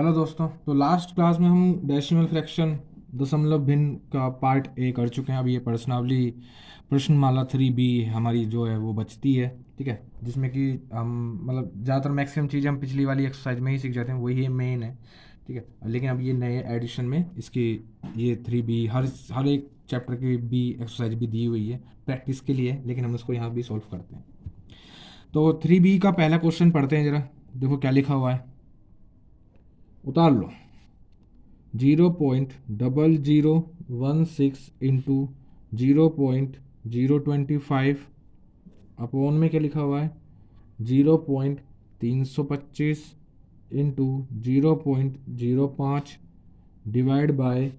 Hello दोस्तों। तो last class में हम डेसिमल फ्रैक्शन दशमलव भिन्न का पार्ट ए कर चुके हैं। अब ये प्रश्नावली प्रश्नमाला 3B हमारी जो है वो बचती है। ठीक है, जिसमें कि हम मतलब ज़्यादातर मैक्सिमम चीज़ें हम पिछली वाली एक्सरसाइज में ही सीख जाते हैं, वही मेन है। ठीक है, लेकिन अब ये नए एडिशन में इसकी ये 3B हर एक चैप्टर की बी एक्सरसाइज भी दी हुई है प्रैक्टिस के लिए, लेकिन हम उसको यहाँ भी सॉल्व करते हैं। तो 3B का पहला क्वेश्चन पढ़ते हैं जरा। देखो क्या लिखा हुआ है, उतार लो। 0.0016 इंटू 0.025 अपॉन में क्या लिखा हुआ है 0.325 into 0.05 divide by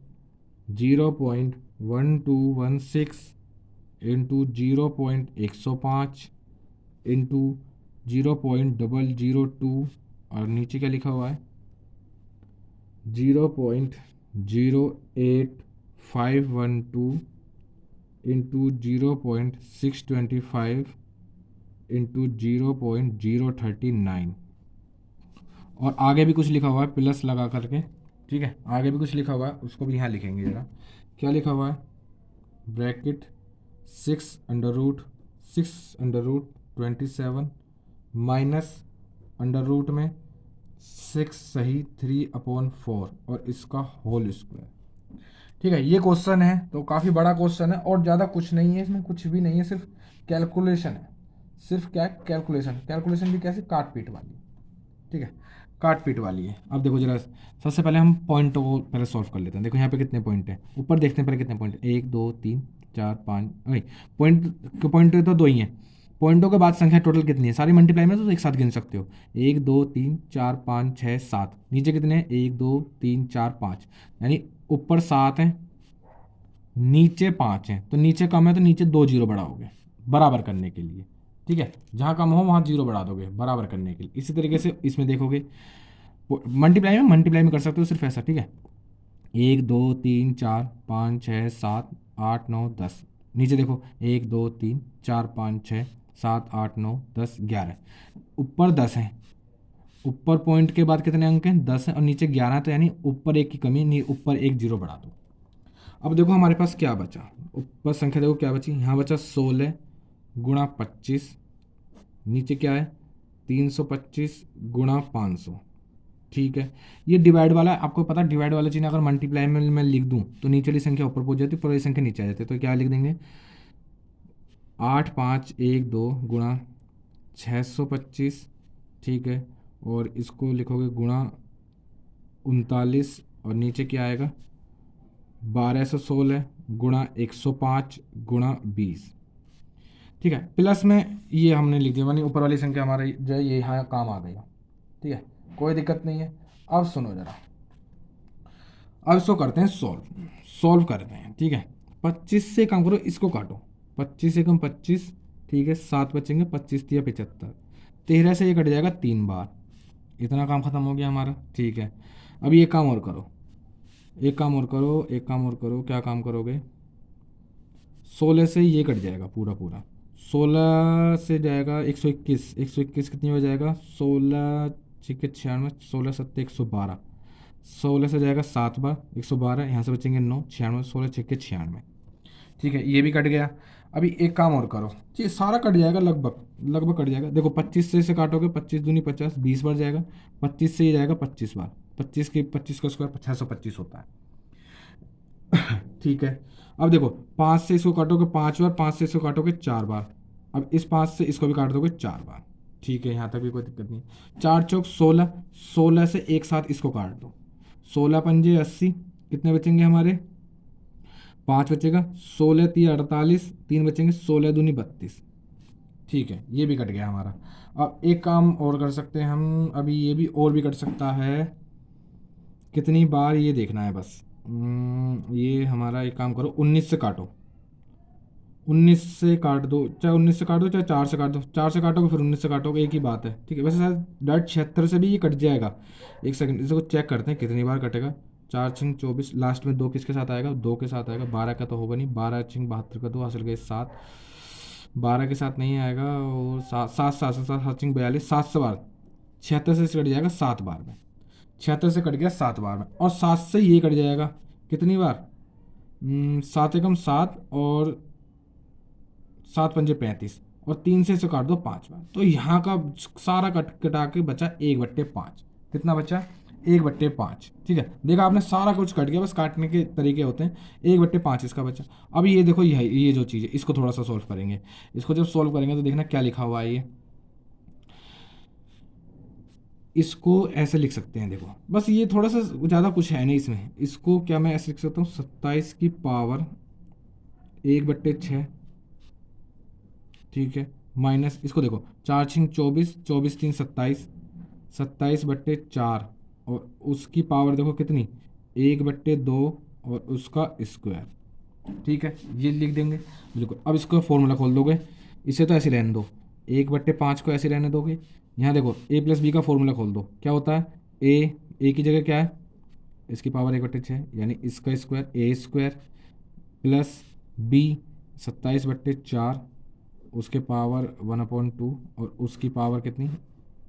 0.1216 into 0.105 into 0.002 और नीचे क्या लिखा हुआ है 0.08512 इंटू 0.625 इंटू 0.039 और आगे भी कुछ लिखा हुआ है प्लस लगा करके। ठीक है, आगे भी कुछ लिखा हुआ है, उसको भी यहाँ लिखेंगे जरा। क्या लिखा हुआ है, ब्रैकेट 6√6√27 माइनस अंडर रूट में 6 सही 3/4 और इसका होल स्क्वायर। ठीक है, ये क्वेश्चन है तो काफ़ी बड़ा क्वेश्चन है और ज़्यादा कुछ नहीं है इसमें, कुछ भी नहीं है, सिर्फ कैलकुलेशन है। सिर्फ क्या, कैलकुलेशन। कैलकुलेशन भी कैसे, काट पीट वाली। ठीक है, काट पीट वाली है। अब देखो जरा, सबसे पहले हम पॉइंटों को पहले सॉल्व कर लेते हैं। देखो यहाँ पे कितने पॉइंट हैं, ऊपर देखते हैं पहले कितने पॉइंट हैं, 1 2 3 4 5 नहीं, पॉइंट तो दो ही हैं। पॉइंटों के बाद संख्या टोटल कितनी है, सारी मल्टीप्लाई में तो एक साथ गिन सकते हो। 1 2 3 4 5 6 7, नीचे कितने हैं 1 2 3 4 5, यानी ऊपर 7 हैं नीचे 5 हैं, तो नीचे कम है तो नीचे 2 जीरो बढ़ाओगे बराबर करने के लिए। ठीक है, जहाँ कम हो वहाँ जीरो बढ़ा दोगे बराबर करने के लिए। इसी तरीके से इसमें देखोगे मल्टीप्लाई में कर सकते हो सिर्फ ऐसा। ठीक है, 1 2 3 4 5 6 7 8 9 10, नीचे देखो 1 2 3 4 5 6 7 8 9 10 11, ऊपर 10 है। ऊपर पॉइंट के बाद कितने अंक हैं 10 हैं और नीचे 11, तो यानी ऊपर एक की कमी नहीं, ऊपर एक जीरो बढ़ा दो। अब देखो हमारे पास क्या बचा, ऊपर संख्या देखो क्या बची, यहाँ बचा 16 गुणा 25, नीचे क्या है 325 गुणा 500। ठीक है, ये डिवाइड वाला है, आपको पता है डिवाइड वाला चीज़ अगर मल्टीप्लाई में मैं लिख दूँ तो नीचे वाली संख्या ऊपर पहुंच जाती है, ऊपर वाली संख्या नीचे आ जाती है। तो क्या लिख देंगे 8512 गुणा 625। ठीक है, और इसको लिखोगे गुणा 39 और नीचे क्या आएगा 1216 गुणा 105 गुणा 20। ठीक है, प्लस में ये हमने लिख दिया, मानी ऊपर वाली संख्या हमारा जो है ये यहाँ काम आ गया। ठीक है, कोई दिक्कत नहीं है। अब सुनो जरा, अब इसको करते हैं सॉल्व करते हैं। ठीक है, 25 से कम करो, इसको काटो, 25 से कम 25। ठीक है, 7 बचेंगे, 25 दिया 75, 13 से ये कट जाएगा 3 बार, इतना काम खत्म हो गया हमारा। ठीक है, अब ये काम और करो, एक काम और करो, एक काम और करो, क्या काम करोगे 16 से ये कट जाएगा पूरा पूरा, 16 से जाएगा 121, 121 कितनी हो जाएगा 16 छिके 96, 16 सत्ते 112, 16 से जाएगा 7 बार 112, यहाँ से बचेंगे 9 96, 16 छिके 96। ठीक है, ये भी कट गया। अभी एक काम और करो, ये सारा कट जाएगा, लगभग लगभग कट जाएगा। देखो 25 से इसे काटोगे, 25 दूनी 50, 20 बार जाएगा। 25 से ये जाएगा 25 बार, 25 का स्क्वायर 625 होता है। ठीक है, अब देखो 5 से इसको काटोगे 5 बार, 5 से इसको काटोगे 4 बार, अब इस 5 से इसको भी काट दोगे 4 बार। ठीक है, यहाँ तक भी कोई दिक्कत नहीं। 4 चौक 16, 16 से एक साथ इसको काट दो, 16 पंजे 80, कितने बचेंगे हमारे 5 बचेगा, 16 तीन 48, 3 बचेंगे, 16 दूनी 32। ठीक है, ये भी कट गया हमारा। अब एक काम और कर सकते हैं हम, अभी ये भी और भी कट सकता है, कितनी बार ये देखना है बस। ये हमारा एक काम करो 19 से काटो, 19 से काट दो, चाहे 19 से काटो चाहे 4 से काट दो, 4 से काटोगे फिर 19 से काटोगे, एक ही बात है। ठीक है, वैसे शायद डायरेक्ट 76 से भी ये कट जाएगा। एक सेकंड इसको चेक करते हैं कितनी बार कटेगा। 4 छिंग 24, लास्ट में 2 किसके साथ आएगा, 2 के साथ आएगा, 12 का तो होगा नहीं, 12 छिंग 72 का 2 हासिल गए 7, 12 के साथ नहीं आएगा, और 7 7 7 7 7 छिंग 42, 7 से बार 76 से कट जाएगा 7 बार में। 76 से कट गया 7 बार में, और 7 से ये कट जाएगा कितनी बार, 7 एकम 7 और 7 पंजे 35, और 3 से इसे काट दो 5 बार, तो यहाँ का सारा कट कटा के बचा 1/5। कितना बचा, 1/5। ठीक है, देखा आपने सारा कुछ कट गया, बस काटने के तरीके होते हैं। 1/5 इसका बचा। अब ये देखो, ये जो चीज़ है इसको थोड़ा सा सॉल्व करेंगे। इसको जब सॉल्व करेंगे तो देखना क्या लिखा हुआ है ये, इसको ऐसे लिख सकते हैं। देखो बस ये थोड़ा सा ज़्यादा कुछ है नहीं इसमें, इसको क्या मैं ऐसे लिख सकता हूँ, 27 की पावर 1/6। ठीक है, माइनस इसको देखो, 4×6 24, 24×3 27, 27/4, और उसकी पावर देखो कितनी, 1/2, और उसका स्क्वायर। ठीक है, ये लिख देंगे बिल्कुल। अब इसको फॉर्मूला खोल दोगे, इसे तो ऐसे रहने दो, 1/5 को ऐसे रहने दोगे। यहाँ देखो a+b का फॉर्मूला खोल दो, क्या होता है, ए की जगह क्या है, इसकी पावर 1/6, यानी इसका स्क्वायर a² प्लस b 27/4, उसके पावर 1/2, और उसकी पावर कितनी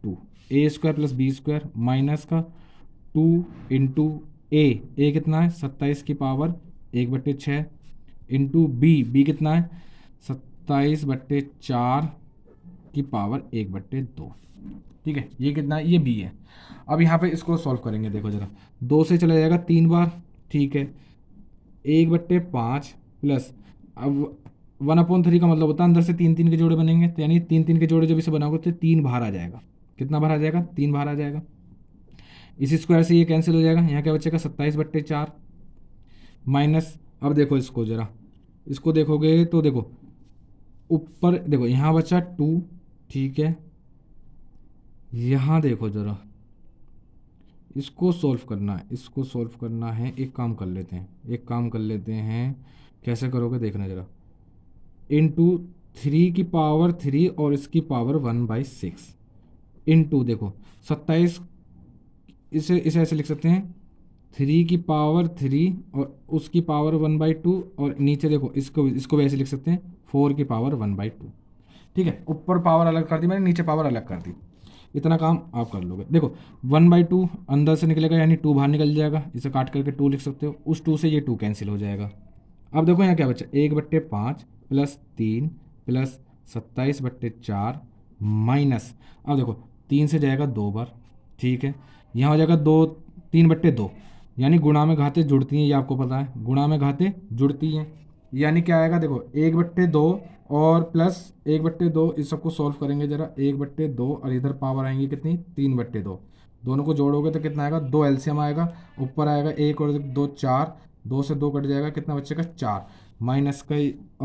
2, a² प्लस b² माइनस का 2 इंटू ए कितना है 27 की पावर 1/6 इंटू बी कितना है 27/4 की पावर 1/2। ठीक है, ये कितना है, ये बी है। अब यहाँ पे इसको सॉल्व करेंगे, देखो जरा, 2 से चला जाएगा 3 बार। ठीक है, 1/5 प्लस, अब 1/3 का मतलब होता है अंदर से 3 3 के जोड़े बनेंगे, तो यानी 3 3 के जोड़े जब इसे बनाओगे तो 3 बाहर आ जाएगा। कितना बाहर आ जाएगा, 3 बाहर आ जाएगा। इसी स्क्वायर से ये कैंसिल हो जाएगा, यहाँ क्या बचेगा 27/4 माइनस। अब देखो इसको जरा, इसको देखोगे तो देखो ऊपर देखो, यहाँ बचा 2। ठीक है, यहाँ देखो जरा, इसको सॉल्व करना है, इसको सॉल्व करना है। एक काम कर लेते हैं, एक काम कर लेते हैं, कैसे करोगे देखना जरा, इंटू 3 की पावर 3 और इसकी पावर 1/6 इंटू देखो 27, इसे ऐसे लिख सकते हैं, 3 की पावर 3 और उसकी पावर 1/2, और नीचे देखो इसको भी ऐसे लिख सकते हैं, 4 की पावर 1/2। ठीक है, ऊपर पावर अलग कर दी मैंने, नीचे पावर अलग कर दी। इतना काम आप कर लोगे। देखो 1/2 अंदर से निकलेगा, यानी 2 बाहर निकल जाएगा, इसे काट करके 2 लिख सकते हो, उस 2 से ये 2 कैंसिल हो जाएगा। अब देखो यहाँ क्या बचा, 1/5 प्लस 3 प्लस 27/4 माइनस, अब देखो 3 से जाएगा 2 बार। ठीक है, यहाँ हो जाएगा 3/2, यानी गुणा में घाते जुड़ती हैं, ये आपको पता है, गुणा में घाते जुड़ती हैं, यानी क्या आएगा देखो 1/2 और प्लस 1/2, इस सबको सॉल्व करेंगे जरा, 1/2 और इधर पावर आएंगी कितनी 3/2, दोनों को जोड़ोगे तो कितना आएगा, 2 एलसीएम आएगा, ऊपर आएगा 1 और 2 4, 2 से 2 कट जाएगा, कितना बचेगा 4, माइनस का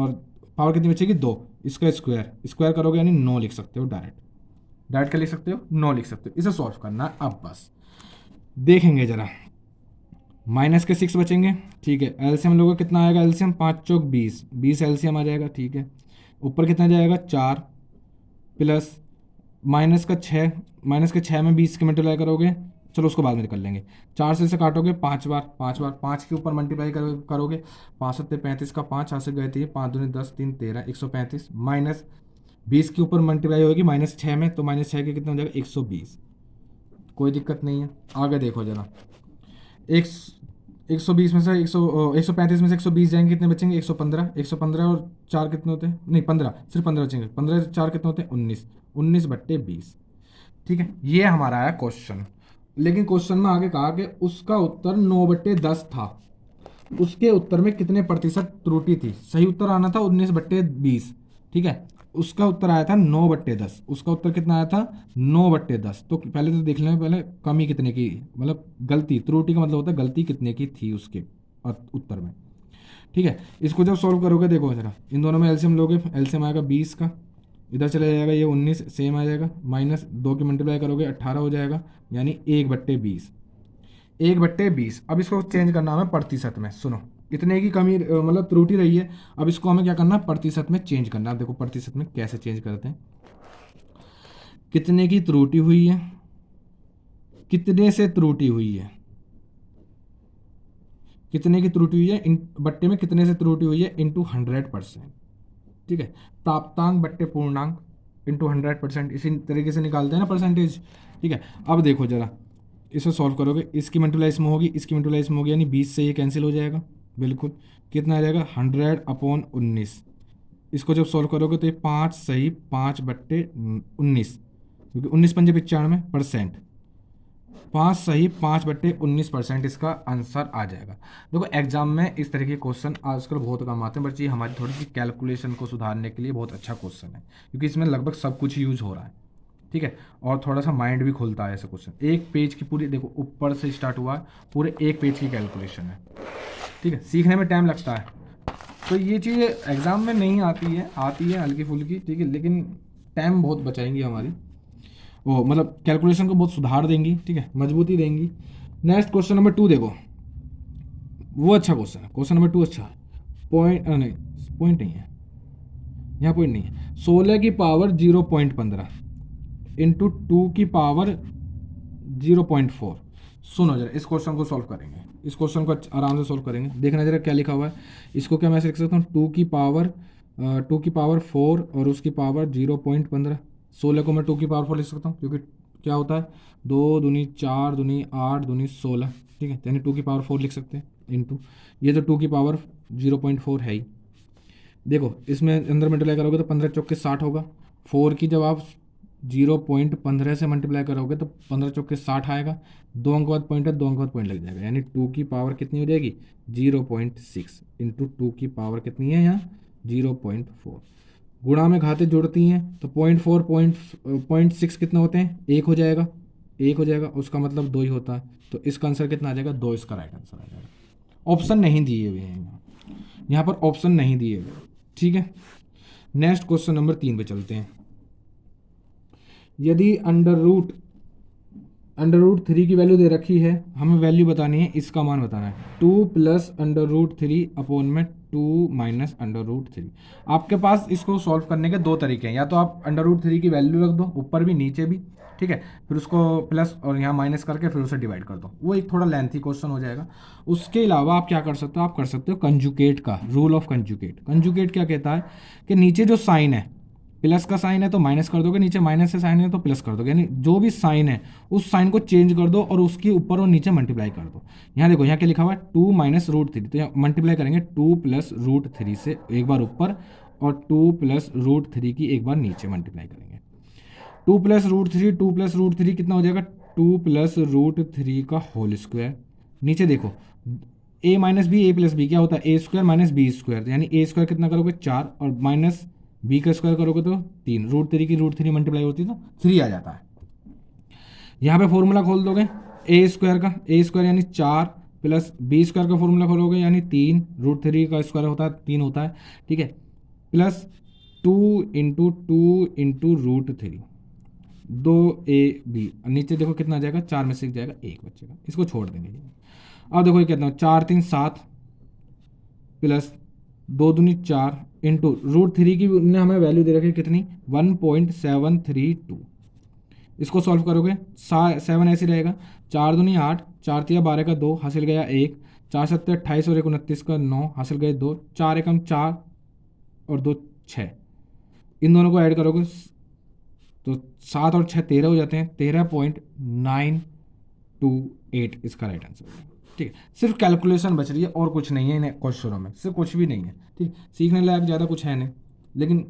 और पावर कितनी बचेगी 2, इसका स्क्वायर, स्क्वायर करोगे यानी 9 लिख सकते हो, डायरेक्ट डायरेक्ट क्या लिख सकते हो, 9 लिख सकते हो। इसे सॉल्व करना है। अब बस देखेंगे जरा, माइनस के 6 बचेंगे। ठीक है, एलसीएम लोगे कितना आएगा, एलसीएम 5 चौक 20, 20 एलसीएम आ जाएगा। ठीक है, ऊपर कितना जाएगा 4 प्लस माइनस का 6, माइनस के 6 में 20 के मल्टीप्लाई करोगे, चलो उसको बाद में कर लेंगे। 4 से इसे काटोगे 5 बार, 5 बार, 5 के ऊपर मल्टीप्लाई करोगे, 5 7 35 का 5 यहाँ से गए थे, 5 दूनी 10 3 13 135, माइनस 20 के ऊपर मल्टीप्लाई होगी -6 में, तो -6 के कितना हो जाएगा 120। कोई दिक्कत नहीं है। आगे देखो जरा, एक 120 में से 135 में से 120 जाएंगे, कितने बचेंगे 115, 115 और 4 कितने होते हैं, नहीं 15, सिर्फ 15 बचेंगे, 15 से 4 कितने होते हैं 19, 19/20। ठीक है, ये हमारा आया क्वेश्चन। लेकिन क्वेश्चन में आगे कहा कि उसका उत्तर 9/10 था, उसके उत्तर में कितने प्रतिशत त्रुटि थी, सही उत्तर आना था 19/20। ठीक है, उसका उत्तर आया था 9/10, उसका उत्तर कितना आया था 9/10। तो पहले तो देख लें, पहले कमी कितने की, मतलब गलती, त्रुटि का मतलब होता है गलती कितने की थी उसके उत्तर में। ठीक है, इसको जब सॉल्व करोगे देखो जरा, इन दोनों में एलसीएम लोगे, एलसीएम आएगा 20 का, इधर चला जाएगा ये 19 सेम आ जाएगा, -2 की मल्टीप्लाई करोगे 18 हो जाएगा, यानी 1/20, 1/20। अब इसको चेंज करना हमें प्रतिशत में। सुनो, इतने की कमी मतलब त्रुटि रही है, अब इसको हमें क्या करना है, प्रतिशत में चेंज करना है। देखो प्रतिशत में कैसे चेंज करते हैं, कितने की त्रुटि हुई है, कितने से त्रुटि हुई है, कितने की त्रुटि हुई है इन बट्टे में, कितने से त्रुटि हुई है इंटू 100%। ठीक है, प्राप्तांक बट्टे पूर्णांक इंटू 100%, इसी तरीके से निकालते हैं ना परसेंटेज। ठीक है, अब देखो जरा, इसे सॉल्व करोगे, इसकी मल्टीप्लाई इसमें होगी, इसकी मल्टीप्लाई इसमें होगी, यानी 20 से ये कैंसिल हो जाएगा। बिल्कुल, कितना आ जाएगा 100/19। इसको जब सॉल्व करोगे तो ये 5 सही 5/19, क्योंकि 19 पंजे 95%, 5 सही 5/19% इसका आंसर आ जाएगा। देखो एग्जाम में इस तरह के क्वेश्चन आजकल बहुत कम आते हैं, बट ये हमारी थोड़ी सी कैलकुलेशन को सुधारने के लिए बहुत अच्छा क्वेश्चन है, क्योंकि इसमें लगभग सब कुछ यूज हो रहा है। ठीक है, और थोड़ा सा माइंड भी खुलता है ऐसे क्वेश्चन। एक पेज की पूरी, देखो ऊपर से स्टार्ट हुआ है, पूरे एक पेज की कैलकुलेशन है। ठीक है, सीखने में टाइम लगता है, तो ये चीज़ एग्ज़ाम में नहीं आती है हल्की फुल्की, ठीक है, लेकिन टाइम बहुत बचाएंगी हमारी, वो मतलब कैलकुलेशन को बहुत सुधार देंगी, ठीक है, मजबूती देंगी। नेक्स्ट क्वेश्चन नंबर 2 देखो, वो अच्छा क्वेश्चन है, क्वेश्चन नंबर 2 अच्छा है। पॉइंट नहीं, पॉइंट नहीं है, यहाँ पॉइंट नहीं है। 16 की पावर 0.15 इंटू 2 की पावर 0.4। सुनो जरा, इस क्वेश्चन को सॉल्व करेंगे, इस क्वेश्चन को आराम से सॉल्व करेंगे। देखना जरा क्या लिखा हुआ है, इसको क्या मैं ऐसे लिख सकता हूँ, 2 की पावर 4 और उसकी पावर 0.15। 16 को मैं 2 की पावर 4 लिख सकता हूँ, क्योंकि क्या होता है 2 दूनी 4 दूनी 8 दूनी 16, ठीक है, यानी 2 की पावर 4 लिख सकते हैं इंटू ये तो 2 की पावर 0.4 है ही। देखो इसमें अंदर मल्टीप्लाई करोगे तो 15 चौके 60 होगा। 4 की जब आप 0.15 से मल्टीप्लाई करोगे तो 15 चौके 60 आएगा। 2 अंक बाद पॉइंट है, 2 अंक बाद पॉइंट लग जाएगा, यानी 2 की पावर कितनी हो जाएगी 0.6 इंटू 2 की पावर कितनी है यहाँ 0.4। गुणा में घाते जुड़ती हैं तो 0.4 0.6 कितना होते हैं, 1 हो जाएगा, 1 हो जाएगा, उसका मतलब 2 ही होता है। तो इसका आंसर कितना आ जाएगा 2, इसका राइट आंसर आ जाएगा। ऑप्शन नहीं दिए हुए हैं यहाँ पर, ऑप्शन नहीं दिए हुए, ठीक है। नेक्स्ट क्वेश्चन नंबर 3 पे चलते हैं। यदि अंडर रूट 3 की वैल्यू दे रखी है, हमें वैल्यू बतानी है, इसका मान बताना है 2 प्लस अंडर रूट 3 अपॉन में 2 माइनस अंडर रूट 3। आपके पास इसको सॉल्व करने के दो तरीके हैं, या तो आप अंडर रूट 3 की वैल्यू रख दो ऊपर भी नीचे भी, ठीक है, फिर उसको प्लस और यहाँ माइनस करके फिर उसे डिवाइड कर दो, वो एक थोड़ा लेंथी क्वेश्चन हो जाएगा। उसके अलावा आप क्या कर सकते हो, आप कर सकते हो कंजुगेट का रूल ऑफ कंजुगेट। कंजुगेट क्या कहता है कि नीचे जो साइन है, प्लस का साइन है तो माइनस कर दोगे, नीचे माइनस से साइन है तो प्लस कर दोगे, यानी जो भी साइन है उस साइन को चेंज कर दो और उसके ऊपर और नीचे मल्टीप्लाई कर दो। यहाँ देखो यहाँ क्या लिखा हुआ है 2 माइनस रूट 3, तो यहाँ मल्टीप्लाई करेंगे 2 प्लस रूट 3 से एक बार ऊपर और 2 प्लस रूट 3 की एक बार नीचे मल्टीप्लाई करेंगे। 2 प्लस रूट 3 कितना हो जाएगा 2 प्लस रूट 3 का होल स्क्वायर। नीचे देखो a minus b, a plus b क्या होता है ए स्क्वायर माइनस बी स्क्वायर, यानी ए स्क्वायर कितना करोगे 4 और माइनस बी का स्क्वायर करोगे तो 3, रूट 3 की रूट 3 मल्टीप्लाई होती है तो 3 आ जाता है। यहाँ पे फॉर्मूला खोल दोगे ए स्क्वायर का, ए स्क्वायर यानी 4 प्लस बी स्क्वायर का फॉर्मूला खोलोगे यानी 3, रूट 3 का स्क्वायर होता है 3 होता है, ठीक है, प्लस 2 इंटू रूट 2ab। नीचे देखो कितना आ जाएगा 4 में से जाएगा 1 बचेगा, इसको छोड़ देंगे। अब देखो ये कितना 4 3 7 प्लस 2 दूनी 4 इंटू रूट 3 की ने हमें वैल्यू दे रखी है कितनी 1.732। इसको सॉल्व करोगे 7 ऐसे रहेगा, 4 दूनी 8, 4 तिया 12 का 2 हासिल गया 1, 4 सत्ते 28 और 29 का 9 हासिल गए 2, 4 एकम 4 और 2 6। इन दोनों को ऐड करोगे तो 7 और 6 13 हो जाते हैं, 13.928 इसका राइट आंसर है। ठीक है, सिर्फ कैलकुलेशन बच रही है और कुछ नहीं है इन क्वेश्चनों में, सिर्फ कुछ भी नहीं है, ठीक, सीखने लायक ज़्यादा कुछ है नहीं, लेकिन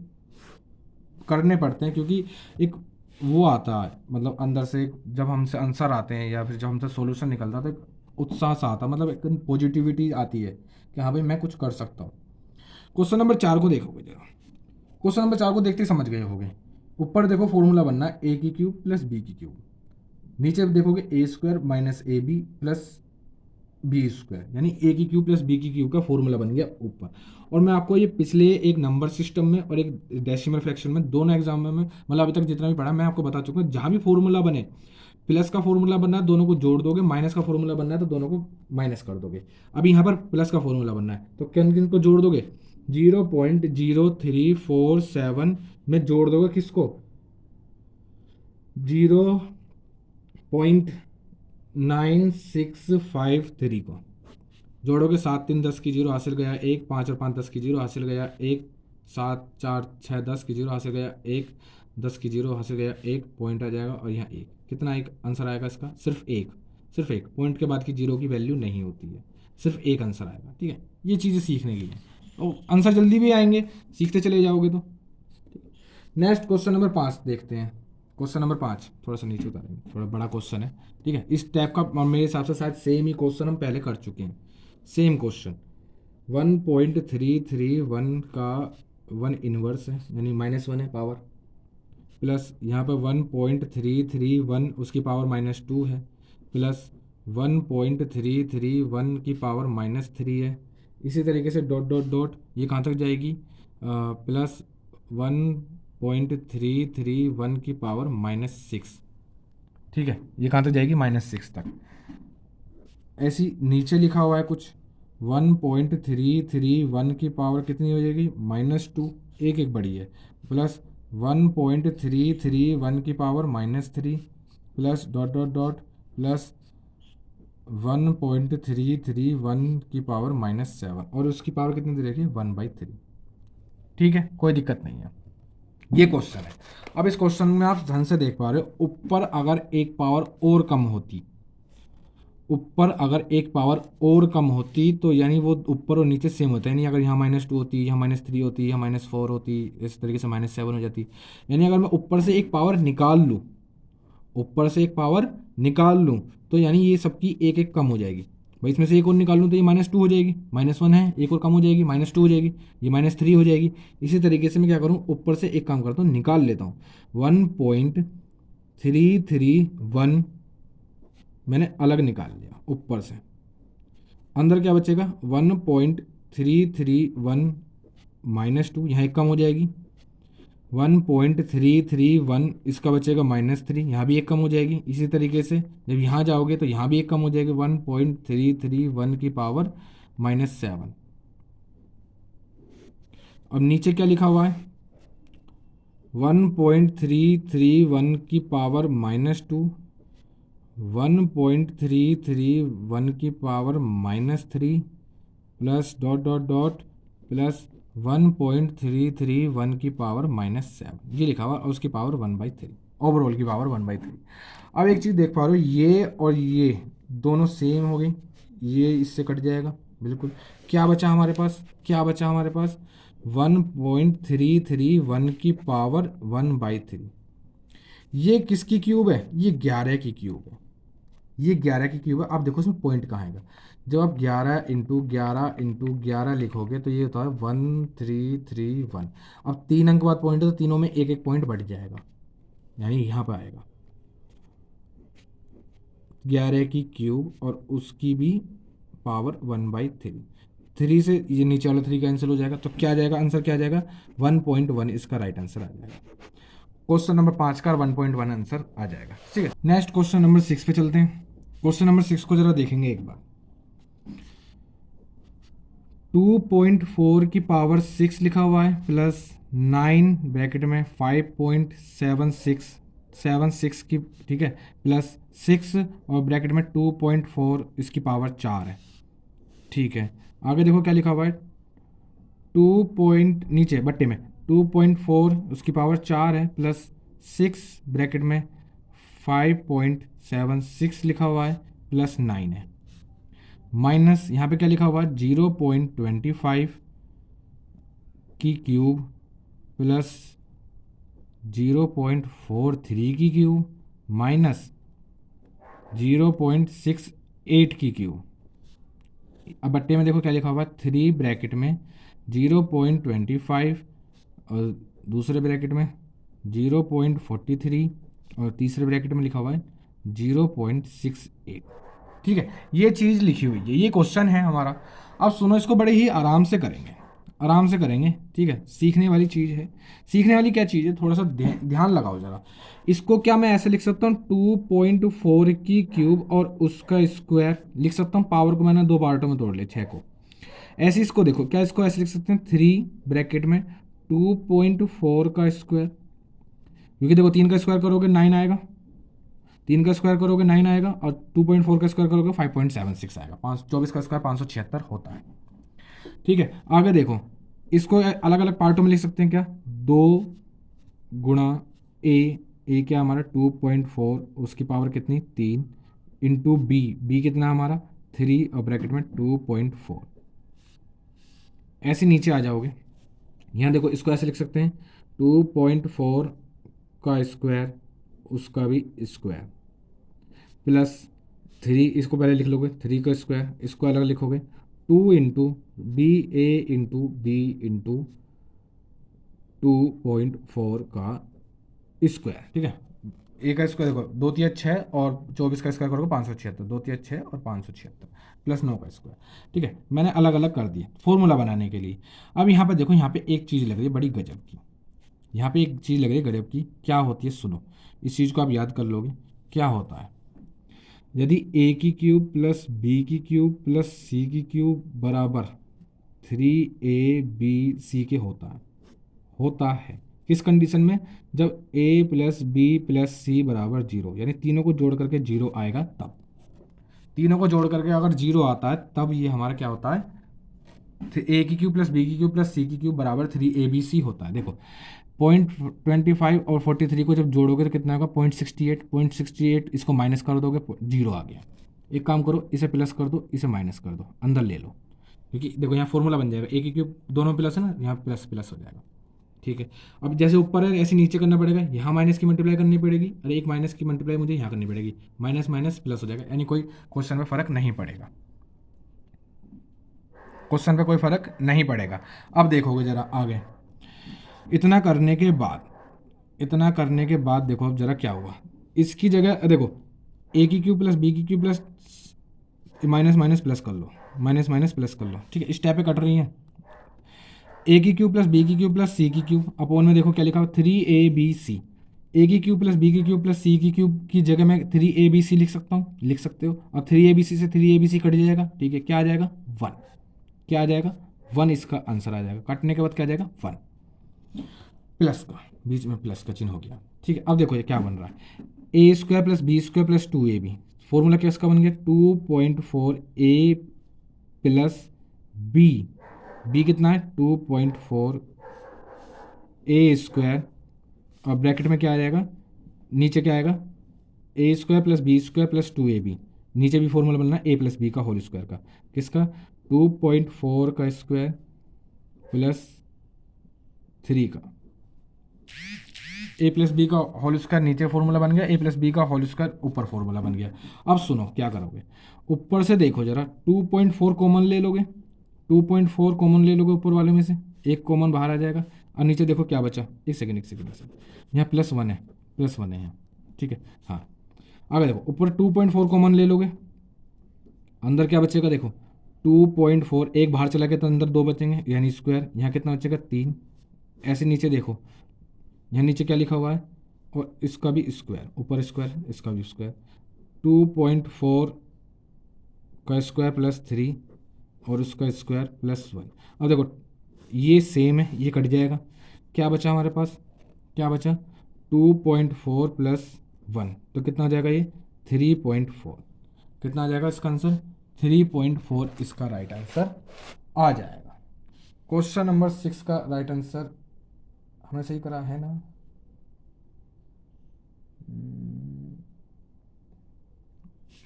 करने पड़ते हैं क्योंकि एक वो आता है, मतलब अंदर से जब हमसे आंसर आते हैं या फिर जब हमसे सॉल्यूशन निकलता है तो एक उत्साह सा आता है, मतलब एक पॉजिटिविटी आती है कि हाँ भाई मैं कुछ कर सकता हूँ। क्वेश्चन नंबर 4 को देखोगे जरा, क्वेश्चन नंबर 4 को देखते ही समझ गए होगे। ऊपर देखो फॉर्मूला बनना है a की क्यूब प्लस b की क्यूब, नीचे देखोगे A square minus A B plus B square, यानी ए की क्यूब प्लस बी की क्यूब का फॉर्मूला बन गया ऊपर। और मैं आपको ये पिछले एक नंबर सिस्टम में और एक डेसिमल फ्रैक्शन में दोनों एग्जाम में मतलब अभी तक जितना भी पढ़ा मैं आपको बता चुका हूँ, जहाँ भी फॉर्मूला बने प्लस का फॉर्मूला बनना है दोनों को जोड़ दोगे, माइनस का फॉर्मूला बनना है तो दोनों को माइनस कर दोगे। अब यहाँ पर प्लस का फॉर्मूला बनना है तो किन किन को जोड़ दोगे 0.0347 में जोड़ दोगे किसको 0.9653 को जोड़ोगे, 7 3 10 की 0 हासिल गया 1, 5 और 5 10 की 0 हासिल गया 1, 7 4 6 10 की 0 हासिल गया 1, 10 की 0 हासिल गया 1 पॉइंट आ जाएगा और यहाँ 1, कितना एक आंसर आएगा इसका सिर्फ 1, सिर्फ एक, पॉइंट के बाद की जीरो की वैल्यू नहीं होती है, सिर्फ एक आंसर आएगा। ठीक है, ये चीज़ें सीखने की है और आंसर जल्दी भी आएंगे, सीखते चले जाओगे तो। नेक्स्ट क्वेश्चन नंबर 5 देखते हैं। क्वेश्चन नंबर 5 थोड़ा सा नीचे उतारेंगे, थोड़ा बड़ा क्वेश्चन है। ठीक है, इस टाइप का मेरे हिसाब से शायद सेम ही क्वेश्चन हम पहले कर चुके हैं। सेम क्वेश्चन 1.331 का 1 इनवर्स है, यानी -1 है पावर, प्लस यहाँ पर 1.331 उसकी पावर -2 है, प्लस 1.331 की पावर -3 है। इसी तरीके से डॉट डॉट डॉट ये कहाँ तक जाएगी, प्लस 1.331 की पावर -6। ठीक है, ये कहाँ तक जाएगी, -6 तक। ऐसी नीचे लिखा हुआ है कुछ 1.331 की पावर कितनी हो जाएगी, -2, एक एक बड़ी है, प्लस 1.331 की power -3, plus dot dot dot plus 1.331 की पावर -7, और उसकी पावर कितनी दे रखी, 1/3। ठीक है, कोई दिक्कत नहीं है। ये क्वेश्चन है। अब इस क्वेश्चन में आप ध्यान से देख पा रहे हो, ऊपर अगर एक पावर और कम होती, ऊपर अगर एक पावर और कम होती तो यानी वो ऊपर और नीचे सेम होता है, यानी अगर यहाँ -2 होती, यहाँ -3 होती, यहाँ -4 होती, इस तरीके से -7 हो जाती। यानी अगर मैं ऊपर से एक पावर निकाल लूँ, ऊपर से एक पावर निकाल लूँ तो यानी ये सबकी एक एक कम हो जाएगी। भाई इसमें से एक और निकाल लूँ तो ये -2 हो जाएगी, -1 है, एक और कम हो जाएगी, -2 हो जाएगी, ये -3 हो जाएगी। इसी तरीके से मैं क्या करूँ, ऊपर से एक काम करता हूँ, निकाल लेता हूँ। 1.331 मैंने अलग निकाल लिया ऊपर से, अंदर क्या बचेगा, 1.331 -2, यहाँ एक कम हो जाएगी, 1.331 इसका बचेगा -3, यहाँ भी एक कम हो जाएगी। इसी तरीके से जब यहाँ जाओगे तो यहाँ भी एक कम हो जाएगी, 1.331 की पावर -7। अब नीचे क्या लिखा हुआ है, 1.331 की पावर -2, 1.331 की power -3, plus dot dot dot plus 1.331 की पावर -7, ये लिखा हुआ, और उसकी पावर 1/3, ओवरऑल की पावर 1/3। अब एक चीज़ देख पा रहे हो, ये और ये दोनों सेम हो गई, ये इससे कट जाएगा बिल्कुल। क्या बचा हमारे पास, क्या बचा हमारे पास, 1.331 की पावर 1/3। ये किसकी क्यूब है, ये 11 की क्यूब है, ये 11 की क्यूब है। आप देखो इसमें पॉइंट कहाँ आएगा, जब आप 11 इंटू 11 इंटू 11 लिखोगे तो ये होता है 1331। अब 3 अंक बाद पॉइंट है तो तीनों में एक एक पॉइंट बढ़ जाएगा, यानी यहाँ पर आएगा 11 की क्यूब और उसकी भी पावर 1/3। 3 से ये नीचे वाला 3 कैंसिल हो जाएगा, तो क्या आ जाएगा, आंसर क्या आ जाएगा, 1.1 इसका राइट आंसर आ जाएगा। क्वेश्चन नंबर 5 का 1.1 आंसर आ जाएगा। ठीक है, नेक्स्ट क्वेश्चन नंबर 6 पे चलते हैं। क्वेश्चन नंबर 6 को जरा देखेंगे एक बार। 2.4 की पावर 6 लिखा हुआ है, प्लस 9 ब्रैकेट में 5.76 की, ठीक है, प्लस 6 और ब्रैकेट में 2.4 इसकी पावर 4 है। ठीक है, आगे देखो क्या लिखा हुआ है, नीचे बट्टे में 2.4 उसकी पावर 4 है, प्लस 6 ब्रैकेट में 5.76 लिखा हुआ है, प्लस 9 है, माइनस यहाँ पे क्या लिखा हुआ है, 0.25 की क्यूब प्लस 0.43 की क्यूब माइनस 0.68 की क्यूब। अब बट्टे में देखो क्या लिखा हुआ है, 3 ब्रैकेट में 0.25 और दूसरे ब्रैकेट में 0.43 और तीसरे ब्रैकेट में लिखा हुआ है 0.68। ठीक है, ये चीज़ लिखी हुई है, ये क्वेश्चन है हमारा। अब सुनो, इसको बड़े ही आराम से करेंगे, आराम से करेंगे। ठीक है, सीखने वाली चीज़ है। सीखने वाली क्या चीज़ है, थोड़ा सा ध्यान लगाओ ज़रा। इसको क्या मैं ऐसे लिख सकता हूँ, 2.4 की क्यूब और उसका स्क्वायर लिख सकता हूँ। पावर को मैंने 2 पार्टों में तोड़ लिया, 6 को। ऐसे इसको देखो, क्या इसको ऐसे लिख सकते हैं, 3 ब्रैकेट में 2.4 का स्क्वायर, क्योंकि देखो 3 का स्क्वायर करोगे 9 आएगा, 3 का स्क्वायर करोगे 9 आएगा, और 2.4 का स्क्वायर करोगे 5.76 आएगा। 24 का स्क्वायर 576 होता है। ठीक है, आगे देखो, इसको अलग अलग पार्टों में लिख सकते हैं, क्या 2 गुणा ए क्या हमारा 2.4 उसकी पावर कितनी 3, इंटू बी, बी कितना हमारा 3 और ब्रैकेट में 2.4। ऐसे नीचे आ जाओगे, यहाँ देखो इसको ऐसे लिख सकते हैं 2.4 का स्क्वायर, उसका भी स्क्वायर, प्लस 3, इसको पहले लिख लोगे 3 का स्क्वायर, इसको अलग लिखोगे 2 इंटू बी ए इंटू बी इंटू 2.4 का स्क्वायर। ठीक है, ए का स्क्वायर देखो 2 तिया 6 और 24 का स्क्वायर करोगे 576, 2 तिया 6 और 576 प्लस 9 का स्क्वायर। ठीक है, मैंने अलग अलग कर दिए फॉर्मूला बनाने के लिए। अब यहाँ पे देखो, यहाँ पे एक चीज़ लग रही है बड़ी गजब की, यहाँ पे एक चीज़ लग रही है गजब की, क्या होती है सुनो, इस चीज़ को आप याद कर लोगे। क्या होता है, यदि ए की क्यूब प्लस बी की क्यूब प्लस सी की क्यूब बराबर 3ab के होता है किस कंडीशन में, जब a प्लस बी प्लस सी बराबर 0, यानी तीनों को जोड़ करके 0 आएगा तब, तीनों को जोड़ करके अगर 0 आता है तब ये हमारा क्या होता है, ए की क्यूब प्लस बी की क्यूब प्लस सी की क्यूब बराबर 3abc होता है। देखो 0.25 और 43 को जब जोड़ोगे तो कितना होगा 0.68, इसको माइनस कर दोगे 0 आ गया। एक काम करो, इसे प्लस कर दो, इसे माइनस कर दो, अंदर ले लो, क्योंकि देखो यहाँ फॉर्मूला बन जाएगा, ए की क्यूब दोनों प्लस है ना, यहाँ प्लस प्लस हो जाएगा। ठीक है, अब जैसे ऊपर है ऐसे नीचे करना पड़ेगा, यहाँ माइनस की मल्टीप्लाई करनी पड़ेगी, अरे एक माइनस की मल्टीप्लाई मुझे यहाँ करनी पड़ेगी, माइनस माइनस प्लस हो जाएगा, यानी कोई क्वेश्चन में फ़र्क नहीं पड़ेगा, क्वेश्चन पे कोई फ़र्क नहीं पड़ेगा। अब देखोगे ज़रा आगे, इतना करने के बाद, इतना करने के बाद देखो अब ज़रा क्या हुआ, इसकी जगह देखो ए की क्यूब प्लस बी की cube plus minus minus plus कर लो, माइनस माइनस प्लस कर लो। ठीक है, स्टेप पे कट रही है, ए की क्यूब प्लस बी की क्यूब प्लस सी की क्यूब अपोन में देखो क्या लिखा हो 3abc, ए की क्यूब प्लस बी की क्यूब प्लस सी की क्यूब की जगह मैं 3abc लिख सकता हूँ, लिख सकते हो, और 3abc से 3abc कट जाएगा। ठीक है, क्या आ जाएगा 1, क्या आ जाएगा 1, इसका आंसर आ जाएगा, कटने के बाद क्या आ जाएगा 1, प्लस का बीच में प्लस का चिन्ह हो गया। ठीक है, अब देखो ये क्या बन रहा है, ए square plus B square plus 2ab, formula क्या इसका बन गया 2.4 ए प्लस बी, बी कितना है 2.4 ए स्क्वायर, और ब्रैकेट में क्या आ जाएगा, नीचे क्या आएगा A square plus B square plus 2ab, नीचे भी फॉर्मूला बनना है ए प्लस बी का होल स्क्वायर का, किसका 2.4 का स्क्वायर प्लस 3 का, ए प्लस बी का होल स्क्वायर नीचे फॉर्मूला बन गया, ए प्लस बी का होल स्क्वायर ऊपर फॉर्मूला बन गया। अब सुनो क्या करोगे, ऊपर से देखो जरा 2.4 कॉमन ले लोगे, 2.4 कॉमन ले लोगे ऊपर वाले में से, एक कॉमन बाहर आ जाएगा, और नीचे देखो क्या बचा, एक सेकंड एक सेकंड, यहाँ +1 है, +1 है यहाँ। ठीक है, हाँ आगे देखो ऊपर 2.4 कॉमन ले लोगे, अंदर क्या बचेगा देखो 2.4, एक बाहर चला गया तो अंदर 2 बचेंगे, यानी स्क्वायर, यहाँ कितना बचेगा 3। ऐसे नीचे देखो, यहाँ नीचे क्या लिखा हुआ है, और इसका भी स्क्वायर, ऊपर स्क्वायर इसका भी स्क्वायर, 2.4 का स्क्वायर प्लस 3 और उसका स्क्वायर +1। अब देखो ये सेम है, ये कट जाएगा, क्या बचा हमारे पास, क्या बचा 2.4 प्लस 1, तो कितना आ जाएगा ये 3.4, कितना आ जाएगा इसका आंसर 3.4, इसका राइट आंसर आ जाएगा। क्वेश्चन नंबर 6 का राइट आंसर हमने सही करा है ना,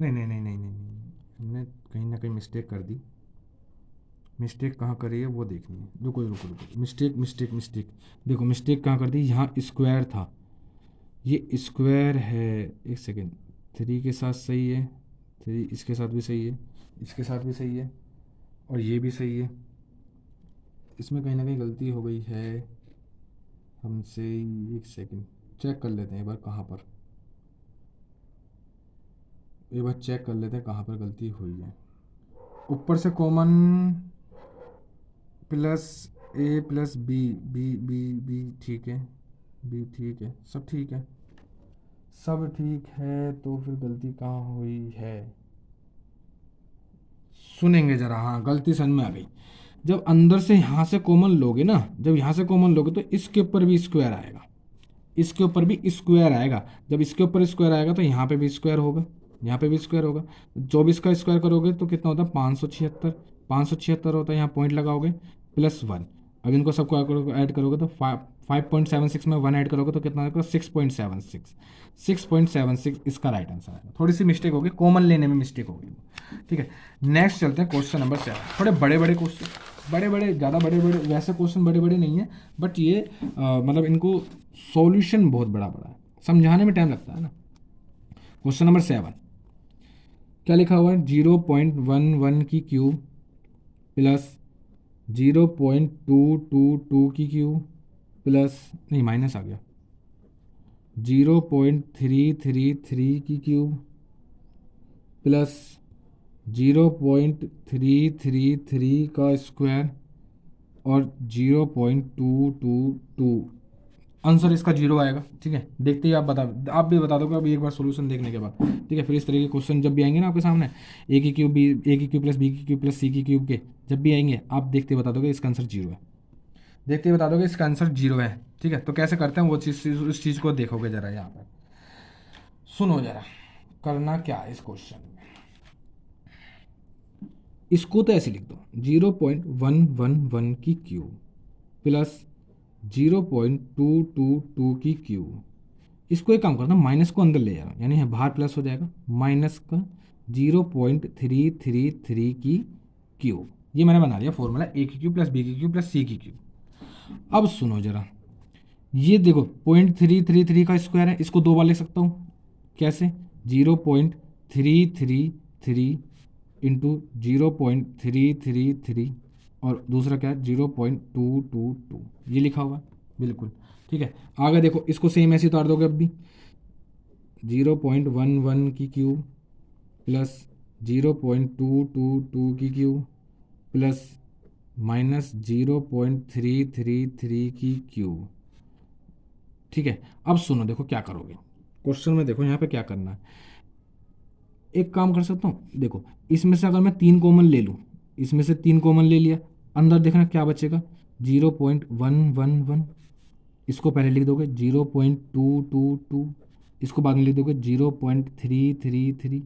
नहीं नहीं नहीं नहीं नहीं नहीं, हमने कहीं ना कहीं मिस्टेक कर दी, मिस्टेक कहाँ करी है वो देखनी है, रुको रुको रुको, मिस्टेक मिस्टेक मिस्टेक, देखो मिस्टेक कहाँ कर दी, यहाँ स्क्वायर था, ये स्क्वायर है, एक सेकेंड, 3 के साथ सही है, 3 इसके साथ भी सही है, इसके साथ भी सही है, और ये भी सही है, इसमें कहीं ना कहीं गलती हो गई है हमसे, एक सेकेंड चेक कर लेते हैं एक बार कहाँ पर, एक बार चेक कर लेते हैं कहाँ पर गलती हुई है। ऊपर से common plus A plus B, B B B ठीक है, बी ठीक है, सब ठीक है, सब ठीक है, तो फिर गलती कहाँ हुई है, सुनेंगे ज़रा, हाँ गलती समझ में आ गई, जब अंदर से यहाँ से कॉमन लोगे ना, जब यहाँ से कॉमन लोगे तो इसके ऊपर भी स्क्वायर आएगा, इसके ऊपर भी स्क्वायर आएगा, जब इसके ऊपर स्क्वायर आएगा तो यहाँ पे भी स्क्वायर होगा, यहाँ पे भी स्क्वायर होगा, 24 का स्क्वायर करोगे तो कितना होता है 576, 576 होता है, यहाँ पॉइंट लगाओगे +1, अब इनको सबको ऐड करोगे तो 5.76 में 1 ऐड करोगे तो कितना आएगा? 6.76। 6.76 इसका राइट आंसर आएगा। थोड़ी सी मिस्टेक होगी, कॉमन लेने में मिस्टेक होगी, ठीक है। नेक्स्ट चलते हैं क्वेश्चन नंबर 7। थोड़े बड़े बड़े क्वेश्चन, बड़े बड़े ज़्यादा बड़े बड़े वैसे क्वेश्चन बड़े बड़े नहीं है, बट ये मतलब इनको सॉल्यूशन बहुत बड़ा बड़ा है, समझाने में टाइम लगता है ना। क्वेश्चन नंबर 7 क्या लिखा हुआ है? 0.11 की क्यूब प्लस 0.222 की क्यूब प्लस, नहीं माइनस आ गया, 0.333 की क्यूब प्लस 0.333 का स्क्वायर और 0.222। आंसर इसका 0 आएगा, ठीक है। देखते ही आप भी बता दोगे अभी एक बार सॉल्यूशन देखने के बाद, ठीक है। फिर इस तरह के क्वेश्चन जब भी आएंगे ना आपके सामने, ए की क्यूब प्लस बी की क्यूब प्लस सी की क्यूब के जब भी आएंगे, आप देखते ही बता दोगे इसका आंसर 0 है। देखते ही बता दोगे इसका आंसर 0 है, ठीक है। तो कैसे करते हैं वो चीज़, उस चीज़ को देखोगे जरा। यहाँ पर सुनो जरा, करना क्या है इस क्वेश्चन में। इसको तो ऐसे लिख दो, 0.111 की क्यूब प्लस 0.222 की क्यूब। इसको एक काम करना, माइनस को अंदर ले जाना, यानी बाहर प्लस हो जाएगा, माइनस का 0.333 की क्यूब। ये मैंने बना लिया फॉर्मूला, ए की क्यूब प्लस बी की क्यूब प्लस सी की क्यूब। अब सुनो जरा, ये देखो 0.333 का स्क्वायर है, इसको 2 बार लिख सकता हूँ। कैसे? 0.333 इंटू 0.333 और दूसरा क्या है 0.222, ये लिखा हुआ है बिल्कुल, ठीक है। आगे देखो, इसको सेम ऐसे उतार दोगे अब भी, 0.11 की क्यूब प्लस 0.222 की क्यूब प्लस माइनस 0.333 की क्यूब, ठीक है। अब सुनो, देखो क्या करोगे क्वेश्चन में, देखो यहाँ पे क्या करना है। एक काम कर सकता हूँ, देखो इसमें से अगर मैं 3 कॉमन ले लूँ, इसमें से 3 कॉमन ले लिया, अंदर देखना क्या बचेगा, 0.111, इसको पहले लिख दोगे 0.222, इसको बाद में लिख दोगे 0.333,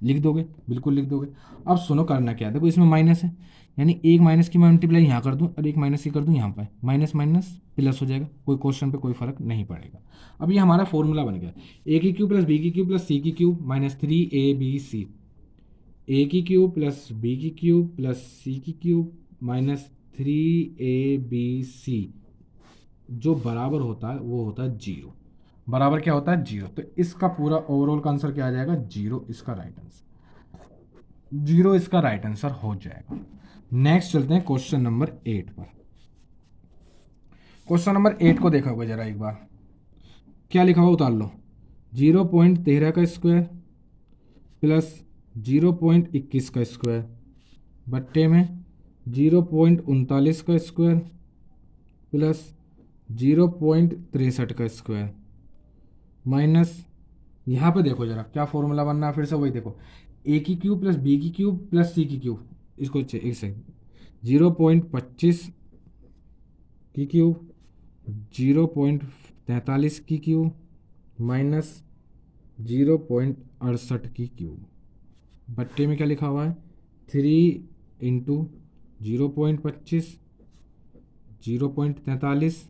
लिख दोगे, बिल्कुल लिख दोगे। अब सुनो करना क्या है, देखो इसमें माइनस है, यानी एक माइनस की मैं मल्टीप्लाई यहाँ कर दूँ और एक माइनस की कर दूँ यहाँ पर, माइनस माइनस प्लस हो जाएगा, कोई क्वेश्चन पे कोई फर्क नहीं पड़ेगा। अब ये हमारा फॉर्मूला बन गया, ए की क्यूब प्लस बी की क्यूब प्लस सी की क्यूब माइनस 3ab, ए की क्यूब प्लस बी की क्यूब प्लस सी की क्यूब माइनस 3ab, जो बराबर होता है वो होता है 0। बराबर क्या होता है? 0। तो इसका पूरा ओवरऑल का आंसर क्या आ जाएगा? 0 इसका राइट आंसर, 0 इसका राइट आंसर हो जाएगा। नेक्स्ट चलते हैं क्वेश्चन नंबर 8 पर। क्वेश्चन नंबर 8 को देखा होगा जरा एक बार, क्या लिखा हुआ उतार लो, 0.13 का स्क्वायर प्लस 0.21 का स्क्वायर बट्टे में 0.39 का स्क्वायर प्लस 0.63 का स्क्वायर माइनस, यहाँ पे देखो जरा क्या फॉर्मूला बनना है, फिर से वही देखो, ए की क्यूब प्लस बी की क्यूब प्लस सी की क्यूब, इसको एक सेकंड, 0.25 की क्यूब 0.43 की क्यूब माइनस 0.68 की क्यूब बट्टे में क्या लिखा हुआ है, 3 इंटू 0.25, 0.43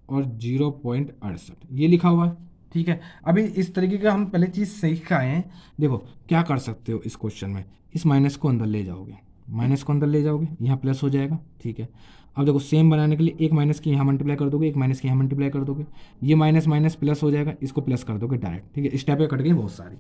और 0.68, ये लिखा हुआ है, ठीक है। अभी इस तरीके का हम पहले चीज़ सीख आए हैं। देखो क्या कर सकते हो इस क्वेश्चन में, इस माइनस को अंदर ले जाओगे, माइनस को अंदर ले जाओगे, यहाँ प्लस हो जाएगा, ठीक है। अब देखो सेम बनाने के लिए एक माइनस की यहाँ मल्टीप्लाई कर दोगे, एक माइनस की यहाँ मल्टीप्लाई कर दोगे, ये माइनस माइनस प्लस हो जाएगा, इसको प्लस कर दोगे डायरेक्ट, ठीक है। स्टेप पे कट गई बहुत सारी।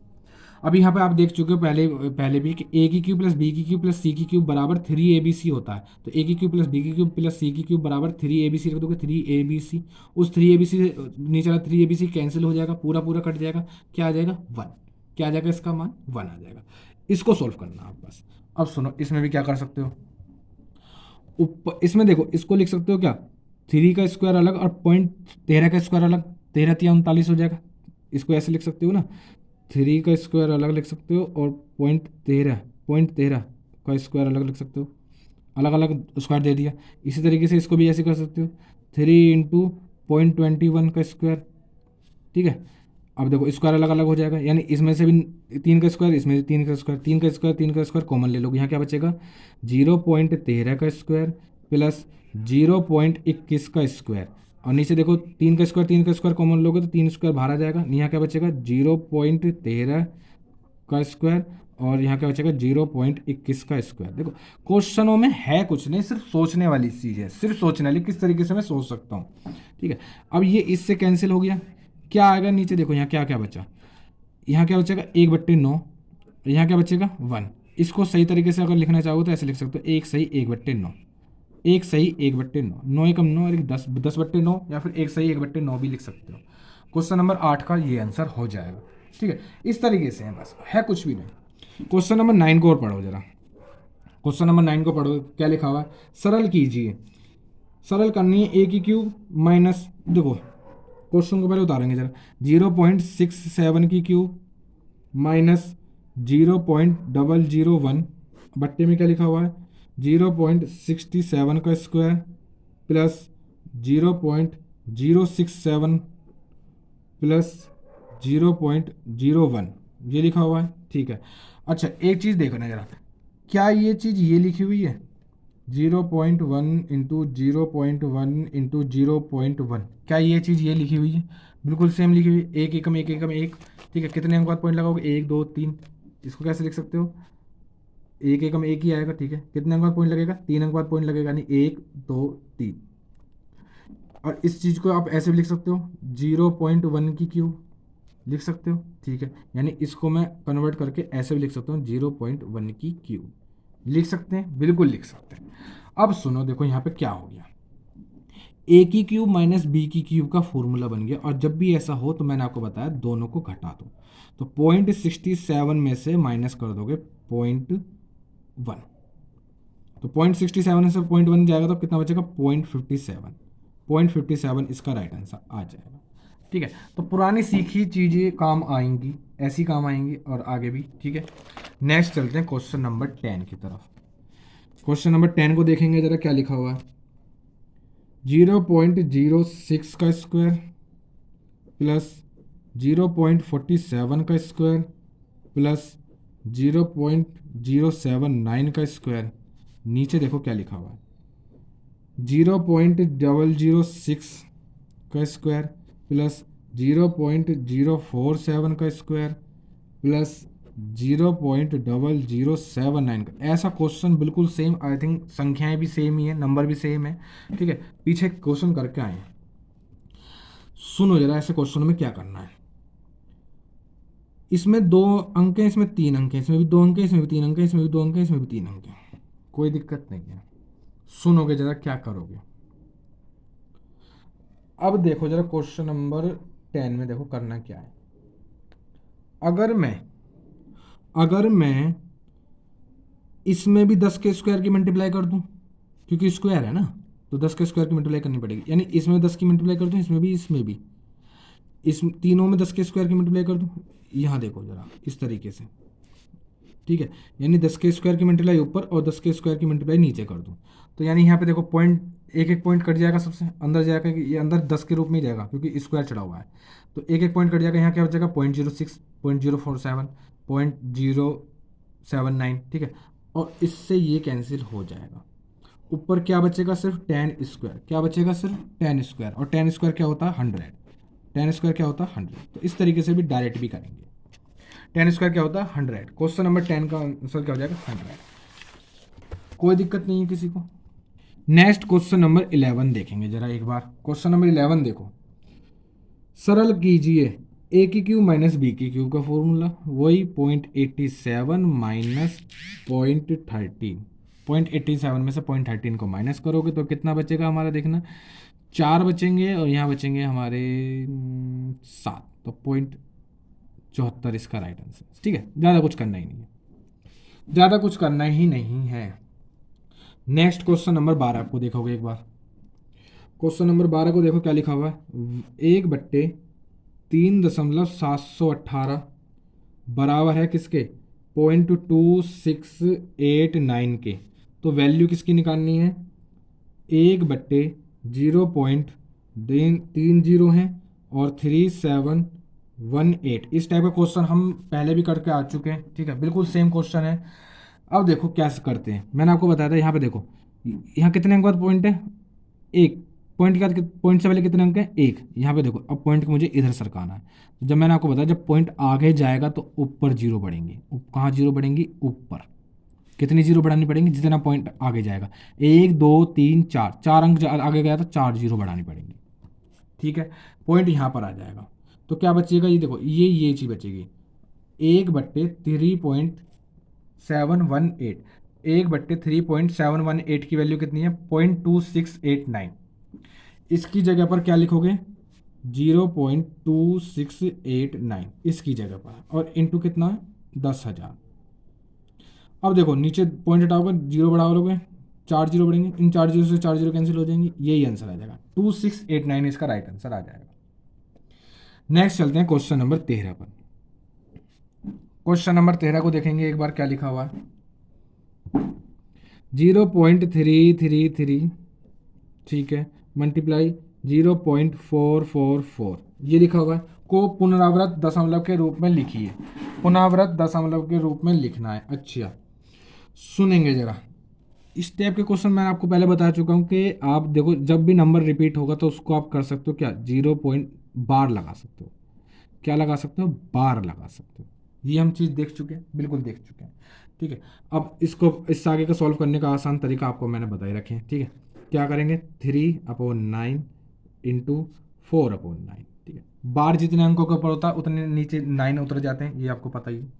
अब यहाँ पे आप देख चुके हो पहले भी कि ए की क्यूब प्लस बी की क्यूब प्लस सी की क्यूब बराबर 3abc होता है। तो ए की क्यूब प्लस बी की क्यूब प्लस सी की क्यूब बराबर 3abc रख दोगे, 3abc, उस 3abc से नीचे वाला 3abc कैंसिल हो जाएगा, पूरा पूरा कट जाएगा, क्या आ जाएगा 1, क्या आ जाएगा इसका मान 1 आ जाएगा। इसको सोल्व करना आप बस। अब सुनो, इसमें भी क्या कर सकते हो, ऊपर इसमें देखो इसको लिख सकते हो क्या, 3 का स्क्वायर अलग और 0.13 का स्क्वायर अलग, 13×3 = 39 हो जाएगा, इसको ऐसे लिख सकते हो ना, 3 का स्क्वायर अलग लिख सकते हो और 0.13 का स्क्वायर अलग लिख सकते हो, अलग अलग स्क्वायर दे दिया। इसी तरीके से इसको भी ऐसे कर सकते हो, 3 इंटू 0.21 का स्क्वायर, ठीक है। अब देखो स्क्वायर अलग अलग हो जाएगा, यानी इसमें से भी 3 का स्क्वायर, इसमें से 3 का स्क्वायर, 3 का स्क्वायर कॉमन ले लोगे, यहाँ क्या बचेगा 0.13 का स्क्वायर प्लस 0.21 का स्क्वायर और नीचे देखो 3 का स्क्वायर कॉमन लोगे तो 3 स्क्वायर बाहर आ जाएगा, यहाँ क्या बचेगा 0.13 का स्क्वायर, और यहाँ क्या बचेगा 0.21 का स्क्वायर। देखो क्वेश्चनों में है कुछ नहीं, सिर्फ सोचने वाली चीज़ है, सिर्फ सोचने वाली किस तरीके से मैं सोच सकता हूँ। ठीक है, अब ये इससे कैंसिल हो गया, क्या आएगा नीचे देखो, यहाँ क्या क्या बचा, यहाँ क्या बचेगा 1/9, यहाँ क्या बचेगा 1। इसको सही तरीके से अगर लिखना चाहो तो ऐसे लिख सकते हो 1 सही 1/9, 1 सही 1/9, 9 एकम 9 और 10/9, या फिर 1 सही 1/9 भी लिख सकते हो। क्वेश्चन नंबर 8 का ये आंसर हो जाएगा। ठीक है, इस तरीके से है, बस है कुछ भी नहीं। क्वेश्चन नंबर 9 को और पढ़ो जरा, क्वेश्चन नंबर 9 को पढ़ो, क्या लिखा हुआ है, सरल कीजिए, सरल करनी है ए की क्यूब माइनस, देखो क्वेश्चन को पहले उतारेंगे जरा, 0.67 की क्यूब माइनस 0.001, बट्टे में क्या लिखा हुआ है 0.67 का स्क्वायर प्लस 0.067 प्लस 0.01, ये लिखा हुआ है। ठीक है, अच्छा एक चीज़ देखना जरा, क्या ये चीज़ ये लिखी हुई है 0.1 इंटू 0.1 इंटू 0.1, क्या ये चीज़ ये लिखी हुई है, बिल्कुल सेम लिखी हुई है, एक एकम एक एकम एक। ठीक है, कितने अंक बाद पॉइंट लगाओगे 1 2 3, इसको कैसे लिख सकते हो, एक एकम एक ही आएगा। ठीक है, कितने अंक बाद पॉइंट लगेगा 3 अंक बाद पॉइंट लगेगा, यानी 1 2 3। और इस चीज़ को आप ऐसे भी लिख सकते हो 0.1 की क्यूब लिख सकते हो। ठीक है, यानी इसको मैं कन्वर्ट करके ऐसे भी लिख सकता हूँ 0.1 की क्यूब लिख सकते हैं, बिल्कुल लिख सकते हैं। अब सुनो देखो यहाँ पे क्या हो गया, ए की क्यूब माइनस बी की क्यूब का फॉर्मूला बन गया, और जब भी ऐसा हो तो मैंने आपको बताया दोनों को घटा दो, तो 0.67 में से माइनस कर दोगे 0.1, तो 0.67 से 0.1 जाएगा तो कितना बचेगा 0.57, 0.57 इसका राइट आंसर आ जाएगा। ठीक है, तो पुरानी सीखी चीज़ें काम आएंगी, ऐसी काम आएंगी और आगे भी। ठीक है, नेक्स्ट चलते हैं क्वेश्चन नंबर 10 की तरफ। क्वेश्चन नंबर 10 को देखेंगे जरा, क्या लिखा हुआ है 0.06 का स्क्वायर प्लस 0.47 का स्क्वायर प्लस 0.079 का स्क्वायर, नीचे देखो क्या लिखा हुआ है 0.006 का स्क्वायर प्लस 0.047 का स्क्वायर प्लस 0.0079 का। ऐसा क्वेश्चन बिल्कुल सेम, आई थिंक संख्याएं भी सेम ही है, नंबर भी सेम है। ठीक है, पीछे क्वेश्चन करके आए हैं, सुनो जरा ऐसे क्वेश्चन में क्या करना है, इसमें 2 अंक हैं, इसमें 3 अंक हैं, इसमें भी 2 अंक हैं, इसमें भी 3 अंक हैं, इसमें भी 2 अंक हैं, इसमें भी 3 अंक हैं, कोई दिक्कत नहीं है। सुनोगे जरा क्या करोगे, अब देखो जरा क्वेश्चन नंबर 10 में देखो करना क्या है। अगर मैं इसमें भी 10 के स्क्वायर की मल्टीप्लाई कर दूं, क्योंकि स्क्वायर है ना, तो 10 के स्क्वायर की मल्टीप्लाई करनी पड़ेगी, यानी इसमें 10 की मल्टीप्लाई कर दूं, इसमें भी इस तीनों में 10 के स्क्वायर की मल्टीप्लाई कर दूं, यहाँ देखो जरा इस तरीके से। ठीक है, यानी 10 के स्क्वायर की मल्टीप्लाई ऊपर और 10 के स्क्वायर की मल्टीप्लाई नीचे कर दूं, तो यानी यहाँ पे देखो पॉइंट एक एक पॉइंट कट जाएगा, सबसे अंदर जाएगा, ये अंदर 10 के रूप में ही जाएगा क्योंकि स्क्वायर चढ़ा हुआ है, तो एक एक पॉइंट कट जाएगा, यहाँ क्या हो जाएगा 0.06 0.047 0.079। ठीक है, और इससे ये कैंसिल हो जाएगा, ऊपर क्या बचेगा सिर्फ टेन स्क्वायर, क्या बचेगा सिर्फ टेन स्क्वायर, और टेन स्क्वायर क्या होता है 100, टेन स्क्वायर क्या होता है 100, तो इस तरीके से भी डायरेक्ट भी करेंगे। टेन स्क्वायर क्या होता है 100, क्वेश्चन नंबर 10 का आंसर क्या हो जाएगा 100, कोई दिक्कत नहीं है किसी को। नेक्स्ट क्वेश्चन नंबर 11 देखेंगे जरा एक बार, क्वेश्चन नंबर 11 देखो, सरल कीजिए ए की क्यूब माइनस बी की क्यूब का फॉर्मूला, वही 0.87 माइनस 0.13, 0.87 में से 0.13 को माइनस करोगे तो कितना बचेगा हमारा, देखना 4 बचेंगे और यहाँ बचेंगे हमारे 7, तो 0.74 इसका राइट आंसर। ठीक है, ज़्यादा कुछ करना ही नहीं है, ज़्यादा कुछ करना ही नहीं है। नेक्स्ट क्वेश्चन नंबर 12 को देखोगे एक बार, क्वेश्चन नंबर 12 को देखो क्या लिखा हुआ है, 1/3.718 बराबर है किसके 0.2689 के, तो वैल्यू किसकी निकालनी है 1/0.30 है और 3718। इस टाइप का क्वेश्चन हम पहले भी करके आ चुके हैं। ठीक है, बिल्कुल सेम क्वेश्चन है। अब देखो कैसे करते हैं, मैंने आपको बताया था, यहाँ पे देखो यहाँ कितने अंक बाद पॉइंट है 1, पॉइंट का पॉइंट से पहले कितने अंक हैं, एक। यहाँ पे देखो अब पॉइंट को मुझे इधर सरकाना है। तो जब मैंने आपको बताया जब पॉइंट आगे जाएगा तो ऊपर जीरो बढ़ेंगी। कहाँ जीरो बढ़ेंगी, ऊपर। कितनी जीरो बढ़ानी पड़ेंगी, जितना पॉइंट आगे जाएगा। एक, दो, तीन, चार, चार अंक आगे गया तो चार जीरो बढ़ानी पड़ेंगी। ठीक है, पॉइंट यहाँ पर आ जाएगा। तो क्या बचेगा, ये देखो ये चीज़ बचेगी, 1/3.718। 1/3.718 की वैल्यू कितनी है, 0.2689। इसकी जगह पर क्या लिखोगे, 0.2689 इसकी जगह पर, और इंटू कितना है, 10,000। अब देखो नीचे पॉइंट हटाओगे, जीरो बढ़ाओगे, चार जीरो बढ़ेंगे, इन चार जीरो से चार जीरो कैंसिल हो जाएंगी, यही आंसर आ जाएगा, 2689 इसका राइट आंसर आ जाएगा। नेक्स्ट चलते हैं क्वेश्चन नंबर 13 पर। क्वेश्चन नंबर 13 को देखेंगे एक बार क्या लिखा हुआ है। 0.333, ठीक है, मल्टीप्लाई 0.444 ये लिखा हुआ है, को पुनरावृत दशमलव के रूप में लिखिए। पुनरावृत दशमलव के रूप में लिखना है। अच्छा सुनेंगे जरा, इस टाइप के क्वेश्चन मैं आपको पहले बता चुका हूँ कि आप देखो जब भी नंबर रिपीट होगा तो उसको आप कर सकते हो क्या, 0 बार लगा सकते हो। क्या लगा सकते हो, बार लगा सकते हो। ये हम चीज़ देख चुके हैं, बिल्कुल देख चुके हैं। ठीक है, अब इसको इससे आगे का सॉल्व करने का आसान तरीका आपको मैंने बताई रखे हैं। ठीक है, क्या करेंगे, 3/9 इंटू 4/9। ठीक है, बार जितने अंकों के ऊपर होता है उतने नीचे 9 उतर जाते हैं, ये आपको पता ही है।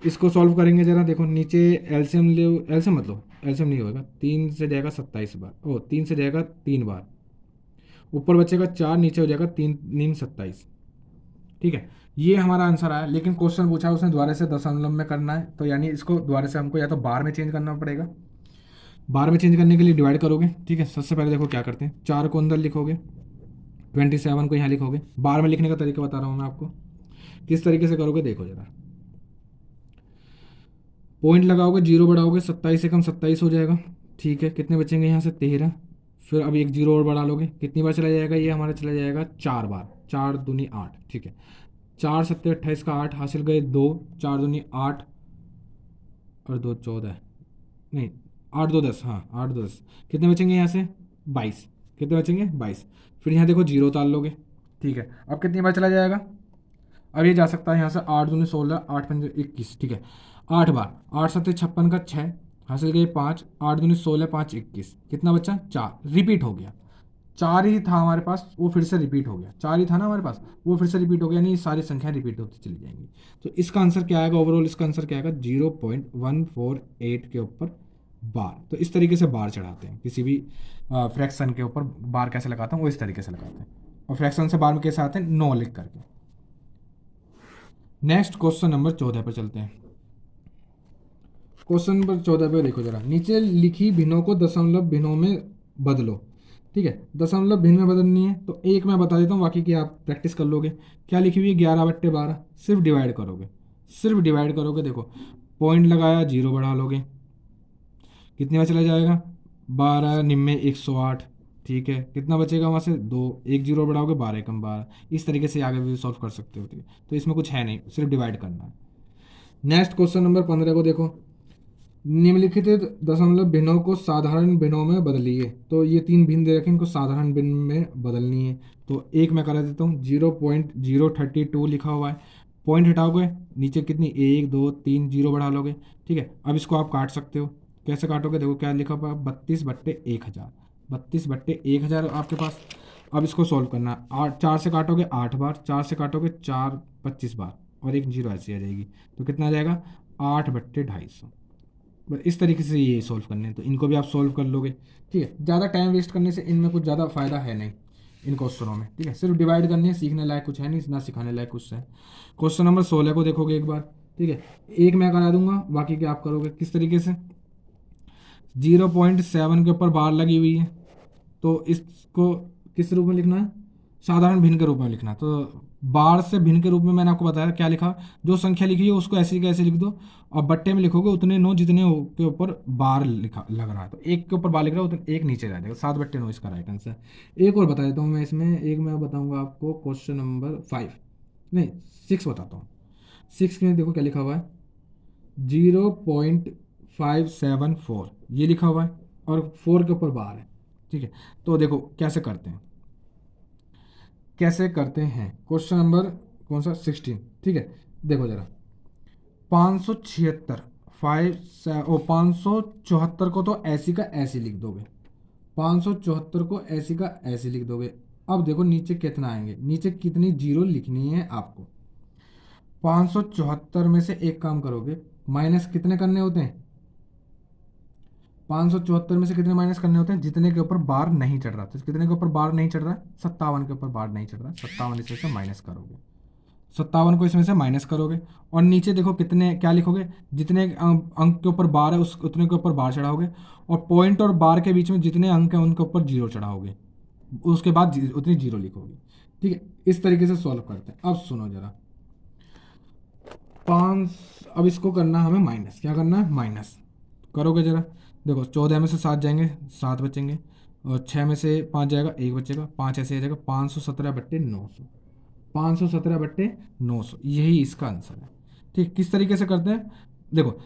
इसको सॉल्व करेंगे जरा, देखो नीचे एलसीएम ले, एलसीएम मतलब एलसीएम नहीं होगा, 3 से जाएगा 27 बार, ओ 3 से जाएगा 3 बार, ऊपर बचेगा 4, नीचे हो जाएगा 3×3 = 27। ठीक है, ये हमारा आंसर आया। लेकिन क्वेश्चन पूछा उसने द्वारा से दशमलव में करना है, तो यानी इसको द्वारा से हमको या तो बार में चेंज करना पड़ेगा। बार में चेंज करने के लिए डिवाइड करोगे। ठीक है, सबसे पहले देखो क्या करते हैं, 4 को अंदर लिखोगे, 27 को यहाँ लिखोगे। बार में लिखने का तरीका बता रहा हूँ मैं आपको, किस तरीके से करोगे देखो जरा। पॉइंट लगाओगे, जीरो बढ़ाओगे, 27 से कम 27 हो जाएगा। ठीक है, कितने बचेंगे यहाँ से, 13। फिर अब एक जीरो और बढ़ा लोगे, कितनी बार चला जाएगा, ये हमारा चला जाएगा 4 बार, 4 दूनी 8। ठीक है, 4 7 28 का 8 हासिल गए 2, 4 दूनी 8 और 2 14, नहीं 8 2 10, हाँ 8 2 10। कितने बचेंगे यहाँ से, 22। कितने बचेंगे, 22। फिर यहाँ देखो जीरो उतार लोगे। ठीक है, अब कितनी बार चला जाएगा, अब ये जा सकता है यहाँ से 8 दूनी 16, 8 पंजे 21। ठीक है, 8 बार, 8 7 56 का 6 हासिल गए 5, 8 दूनी 16, 5 21, कितना बच्चा 4, रिपीट हो गया। 4 ही था हमारे पास, वो फिर से रिपीट हो गया। 4 ही था ना हमारे पास, वो फिर से रिपीट हो गया, नहीं सारी संख्या रिपीट होती चली जाएंगी। तो इसका आंसर क्या आएगा, ओवरऑल इसका आंसर क्या आएगा, 0.148 के ऊपर बार। तो इस तरीके से बार चढ़ाते हैं किसी भी फ्रैक्शन के ऊपर। बार कैसे लगाता हूँ वो इस तरीके से लगाते हैं, और फ्रैक्शन से बार में कैसे आते हैं, 9 लिख करके। नेक्स्ट क्वेश्चन नंबर 14 पर चलते हैं। क्वेश्चन नंबर 14 पे देखो जरा, नीचे लिखी भिन्नों को दशमलव भिन्नों में बदलो। ठीक है, दशमलव भिन्न में बदलनी है तो एक मैं बता देता हूँ, बाकी की आप प्रैक्टिस कर लोगे। क्या लिखी हुई है, 11/12, सिर्फ डिवाइड करोगे, सिर्फ डिवाइड करोगे। देखो पॉइंट लगाया, जीरो बढ़ा लोगे, कितनी बार चला जाएगा, 12 निम्न 108। ठीक है, कितना बचेगा वहाँ से, 2, एक जीरो बढ़ाओगे, 12 कम 12। इस तरीके से आगे भी सॉल्व कर सकते हो। ठीक है, तो इसमें कुछ है नहीं, सिर्फ डिवाइड करना है। नेक्स्ट क्वेश्चन नंबर 15 को देखो, निम्नलिखित दशमलव भिन्नों को साधारण भिन्नों में बदलिए। तो ये 3 भिन्न दे रखे हैं, इनको साधारण भिन्न में बदलनी है। तो एक मैं करा देता हूँ, 0.032 लिखा हुआ है, पॉइंट हटाओगे, नीचे कितनी 1 2 3 जीरो बढ़ा लोगे। ठीक है, अब इसको आप काट सकते हो। कैसे काटोगे, देखो क्या लिखा हुआ है, 32/1000। 32/1000 आपके पास। अब इसको सॉल्व करना है, 4 से काटोगे 8 बार, 4 से काटोगे 4 25 बार, और एक जीरो ऐसी आ जाएगी। तो कितना आ जाएगा, 8/250। बस इस तरीके से ये सॉल्व करने हैं, तो इनको भी आप सॉल्व कर लोगे। ठीक है, ज़्यादा टाइम वेस्ट करने से इनमें कुछ ज़्यादा फायदा है नहीं इन क्वेश्चनों में। ठीक है, सिर्फ डिवाइड करनी है, सीखने लायक कुछ है नहीं, ना सिखाने लायक कुछ है। क्वेश्चन नंबर 16 को देखोगे एक बार। ठीक है, एक मैं करा दूंगा, बाकी के आप करोगे किस तरीके से। 0.7 के ऊपर बार लगी हुई है, तो इसको किस रूप में लिखना है, साधारण भिन्न के रूप में लिखना है। तो बार से भिन्न के रूप में मैंने आपको बताया क्या लिखा, जो संख्या लिखी है उसको ऐसे कैसे लिख दो, और बट्टे में लिखोगे उतने 9 जितने के ऊपर बार लिखा लग रहा है। तो एक के ऊपर बार लिख रहा है उतने एक नीचे रह जाएगा, 7/9 इसका राइट आंसर। एक और बता देता हूँ मैं इसमें, एक मैं बताऊँगा आपको क्वेश्चन नंबर 5, नहीं 6 बताता हूँ। 6 में देखो क्या लिखा हुआ है, 0.574 ये लिखा हुआ है, और 4 के ऊपर बार है। ठीक है, तो देखो कैसे करते हैं, कैसे करते हैं। क्वेश्चन नंबर कौन सा, 16। ठीक है, देखो जरा, 576, 574 को तो ऐसी का ऐसी लिख दोगे, 574 को ऐसी का ऐसी लिख दोगे। अब देखो नीचे कितना आएंगे, नीचे कितनी जीरो लिखनी है आपको। 574 में से एक काम करोगे, माइनस कितने करने होते हैं, 574 में से कितने माइनस करने होते हैं, जितने के ऊपर बार नहीं चढ़ रहा। तो कितने के ऊपर बार नहीं चढ़ रहा है, 57 के ऊपर बार नहीं चढ़ रहा, 57 इसमें से माइनस करोगे, 57 को इसमें से माइनस करोगे। और नीचे देखो कितने क्या लिखोगे, जितने अंक के ऊपर बार है उस उतने के ऊपर बार चढ़ाओगे, और पॉइंट और बार के बीच में जितने अंक हैं उनके ऊपर जीरो चढ़ाओगे, उसके बाद उतनी जीरो लिखोगे। ठीक है, इस तरीके से सॉल्व करते हैं। अब सुनो जरा, पाँच, अब इसको करना हमें माइनस, क्या करना है, माइनस करोगे जरा। देखो 14 में से 7 जाएंगे, 7 बचेंगे, और 6 में से 5 जाएगा, 1 बचेगा, 5 ऐसे आ जाएगा, 517/900, 517/900, यही इसका आंसर है। ठीक, किस तरीके से करते हैं, देखो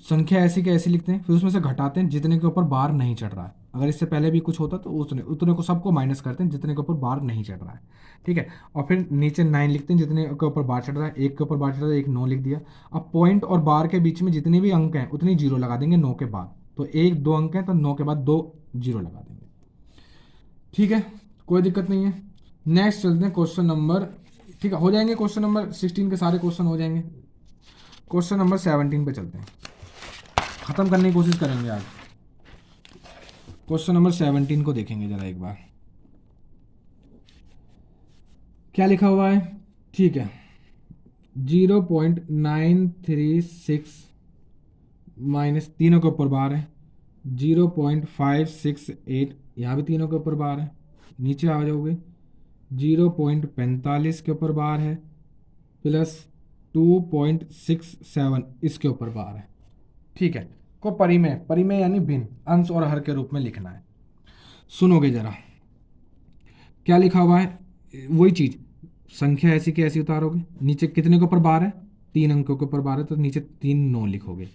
संख्या ऐसी के ऐसी लिखते हैं, फिर उसमें से घटाते हैं जितने के ऊपर बार नहीं चढ़ रहा है। अगर इससे पहले भी कुछ होता तो उतने उतने को सबको माइनस करते हैं जितने के ऊपर बार नहीं चढ़ रहा है। ठीक है, और फिर नीचे 9 लिखते हैं जितने के ऊपर बार चढ़ रहा है, एक के ऊपर बार चढ़ रहा है, एक 9 लिख दिया। अब पॉइंट और बार के बीच में जितने भी अंक हैं उतनी जीरो लगा देंगे 9 के बाद, तो एक दो अंक हैं तो 9 के बाद 2 जीरो लगा देंगे। ठीक है, कोई दिक्कत नहीं है। नेक्स्ट चलते हैं क्वेश्चन नंबर, ठीक है हो जाएंगे क्वेश्चन नंबर 16 के सारे क्वेश्चन हो जाएंगे। क्वेश्चन नंबर 17 पे चलते हैं, खत्म करने की कोशिश करेंगे आज। क्वेश्चन नंबर 17 को देखेंगे जरा एक बार, क्या लिखा हुआ है। ठीक है, 0.936 माइनस, तीनों के ऊपर बार है, 0.568, यहाँ भी तीनों के ऊपर बार है। नीचे आ जाओगे, 0.45 के ऊपर बार है, प्लस 2.67 इसके ऊपर बार है। ठीक है, को परिमेय, परिमेय यानी भिन्न, अंश और हर के रूप में लिखना है। सुनोगे जरा, क्या लिखा हुआ है, वही चीज, संख्या ऐसी की ऐसी उतारोगे, नीचे कितने के ऊपर बार है, 3 अंकों के ऊपर बार है, तो नीचे 3 9 लिखोगे,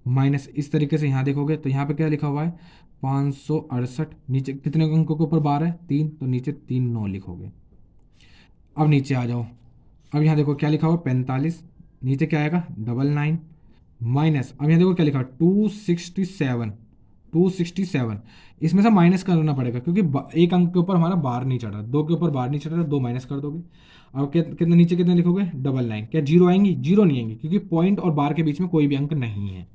माइनस इस तरीके से यहाँ देखोगे तो यहाँ पे क्या लिखा हुआ है, 568, नीचे कितने अंकों के ऊपर बार है, 3, तो नीचे 3 9 लिखोगे। अब नीचे आ जाओ, अब यहाँ देखो क्या लिखा हुआ, 45, नीचे क्या आएगा, 99, माइनस, अब यहाँ देखो क्या लिखा, 267, 267, इसमें से माइनस करना पड़ेगा क्योंकि एक अंक के ऊपर हमारा बार नहीं चढ़ रहा, 2 के ऊपर बार नहीं चढ़ रहा, 2 माइनस कर दोगे। अब कितने नीचे कितने लिखोगे, 99, क्या जीरो आएंगी, जीरो नहीं आएंगी क्योंकि पॉइंट और बार के बीच में कोई भी अंक नहीं है,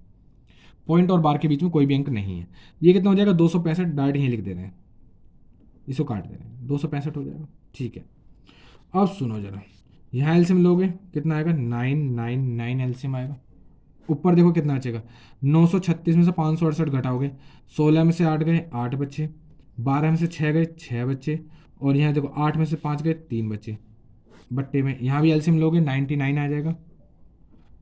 पॉइंट और बार के बीच में कोई भी अंक नहीं है। ये कितना हो जाएगा, 265, डायरेक्ट यहीं लिख दे रहे हैं, इसको काट दे रहे हैं, 265 हो जाएगा। ठीक है, अब सुनो जरा, यहाँ एलसीएम लोगे कितना आएगा, 999 एलसीएम आएगा। ऊपर देखो कितना बचेगा, 936 में से 568 घटाओगे, 16 में से 8 गए 8 बच्चे, 12 में से 6 गए 6 बच्चे, और यहाँ देखो 8 में से 5 गए 3 बच्चे, बट्टे में यहाँ भी एलसीएम लोगे 99 आ जाएगा,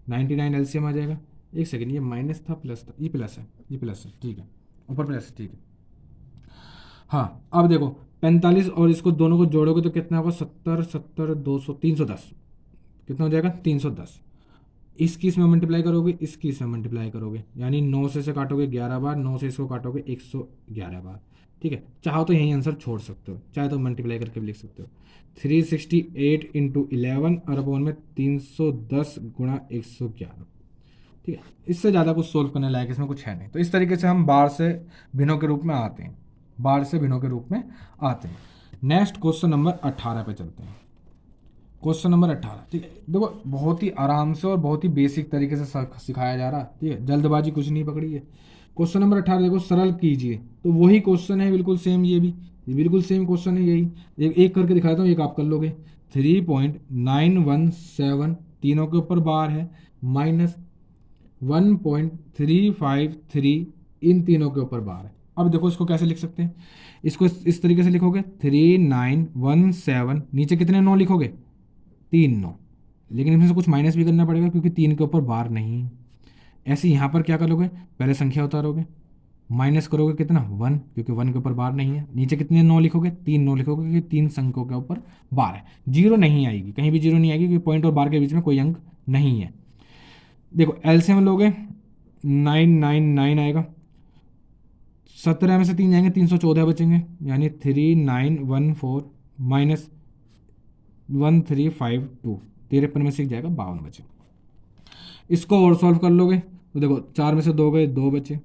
99 एलसीएम आ जाएगा। एक सेकेंड, ये माइनस था प्लस था, ये प्लस है, ये प्लस है, ठीक है ऊपर प्लस है, ठीक है। हाँ अब देखो 45 और इसको दोनों को जोड़ोगे तो कितना होगा, 70 70 200 310, कितना हो जाएगा, 310। इसकी इसमें मल्टीप्लाई करोगे, इसकी इसमें मल्टीप्लाई करोगे, यानी 9 से काटोगे 11 बार, 9 से इसको काटोगे 111 बार। ठीक है, चाहो तो यही आंसर छोड़ सकते हो, चाहे तो मल्टीप्लाई करके भी लिख सकते हो। 368 इंटू 11 और अपॉन में 310 गुणा 111। ठीक है, इससे ज़्यादा कुछ सोल्व करने लायक इसमें कुछ है नहीं। तो इस तरीके से हम बार से भिन्नों के रूप में आते हैं, बार से भिन्नों के रूप में आते हैं। नेक्स्ट क्वेश्चन नंबर 18 पे चलते हैं। क्वेश्चन नंबर 18, ठीक है, देखो बहुत ही आराम से और बहुत ही बेसिक तरीके से सिखाया जा रहा है। ठीक है, जल्दबाजी कुछ नहीं पकड़ी है। क्वेश्चन नंबर 18 देखो, सरल कीजिए, तो वही क्वेश्चन है बिल्कुल सेम, ये भी बिल्कुल सेम क्वेश्चन है, यही एक करके दिखा देता हूँ, एक आप कर लोगे। 3.917 तीनों के ऊपर बार है, माइनस 1.353 इन तीनों के ऊपर बार है। अब देखो इसको कैसे लिख सकते हैं, इसको इस तरीके से लिखोगे, 3917, नीचे कितने 9 लिखोगे, 3 9, लेकिन इसमें से कुछ माइनस भी करना पड़ेगा क्योंकि 3 के ऊपर बार नहीं है। ऐसे यहाँ पर क्या करोगे, पहले संख्या उतारोगे, माइनस करोगे कितना 1, क्योंकि 1 के ऊपर बार नहीं है, नीचे कितने 9 लिखोगे, 3 9 लिखोगे क्योंकि 3 अंकों के ऊपर बार है। जीरो नहीं आएगी, कहीं भी जीरो नहीं आएगी क्योंकि पॉइंट और बार के बीच में कोई अंक नहीं है। देखो एलसीएम लोगे 999 आएगा, 17 में से 3 जाएंगे, 314 बचेंगे, यानी 3914 माइनस 1352, 53 में से एक जाएगा 52 बचे। इसको और सॉल्व कर लोगे तो देखो 4 में से 2 गए 2 बचे,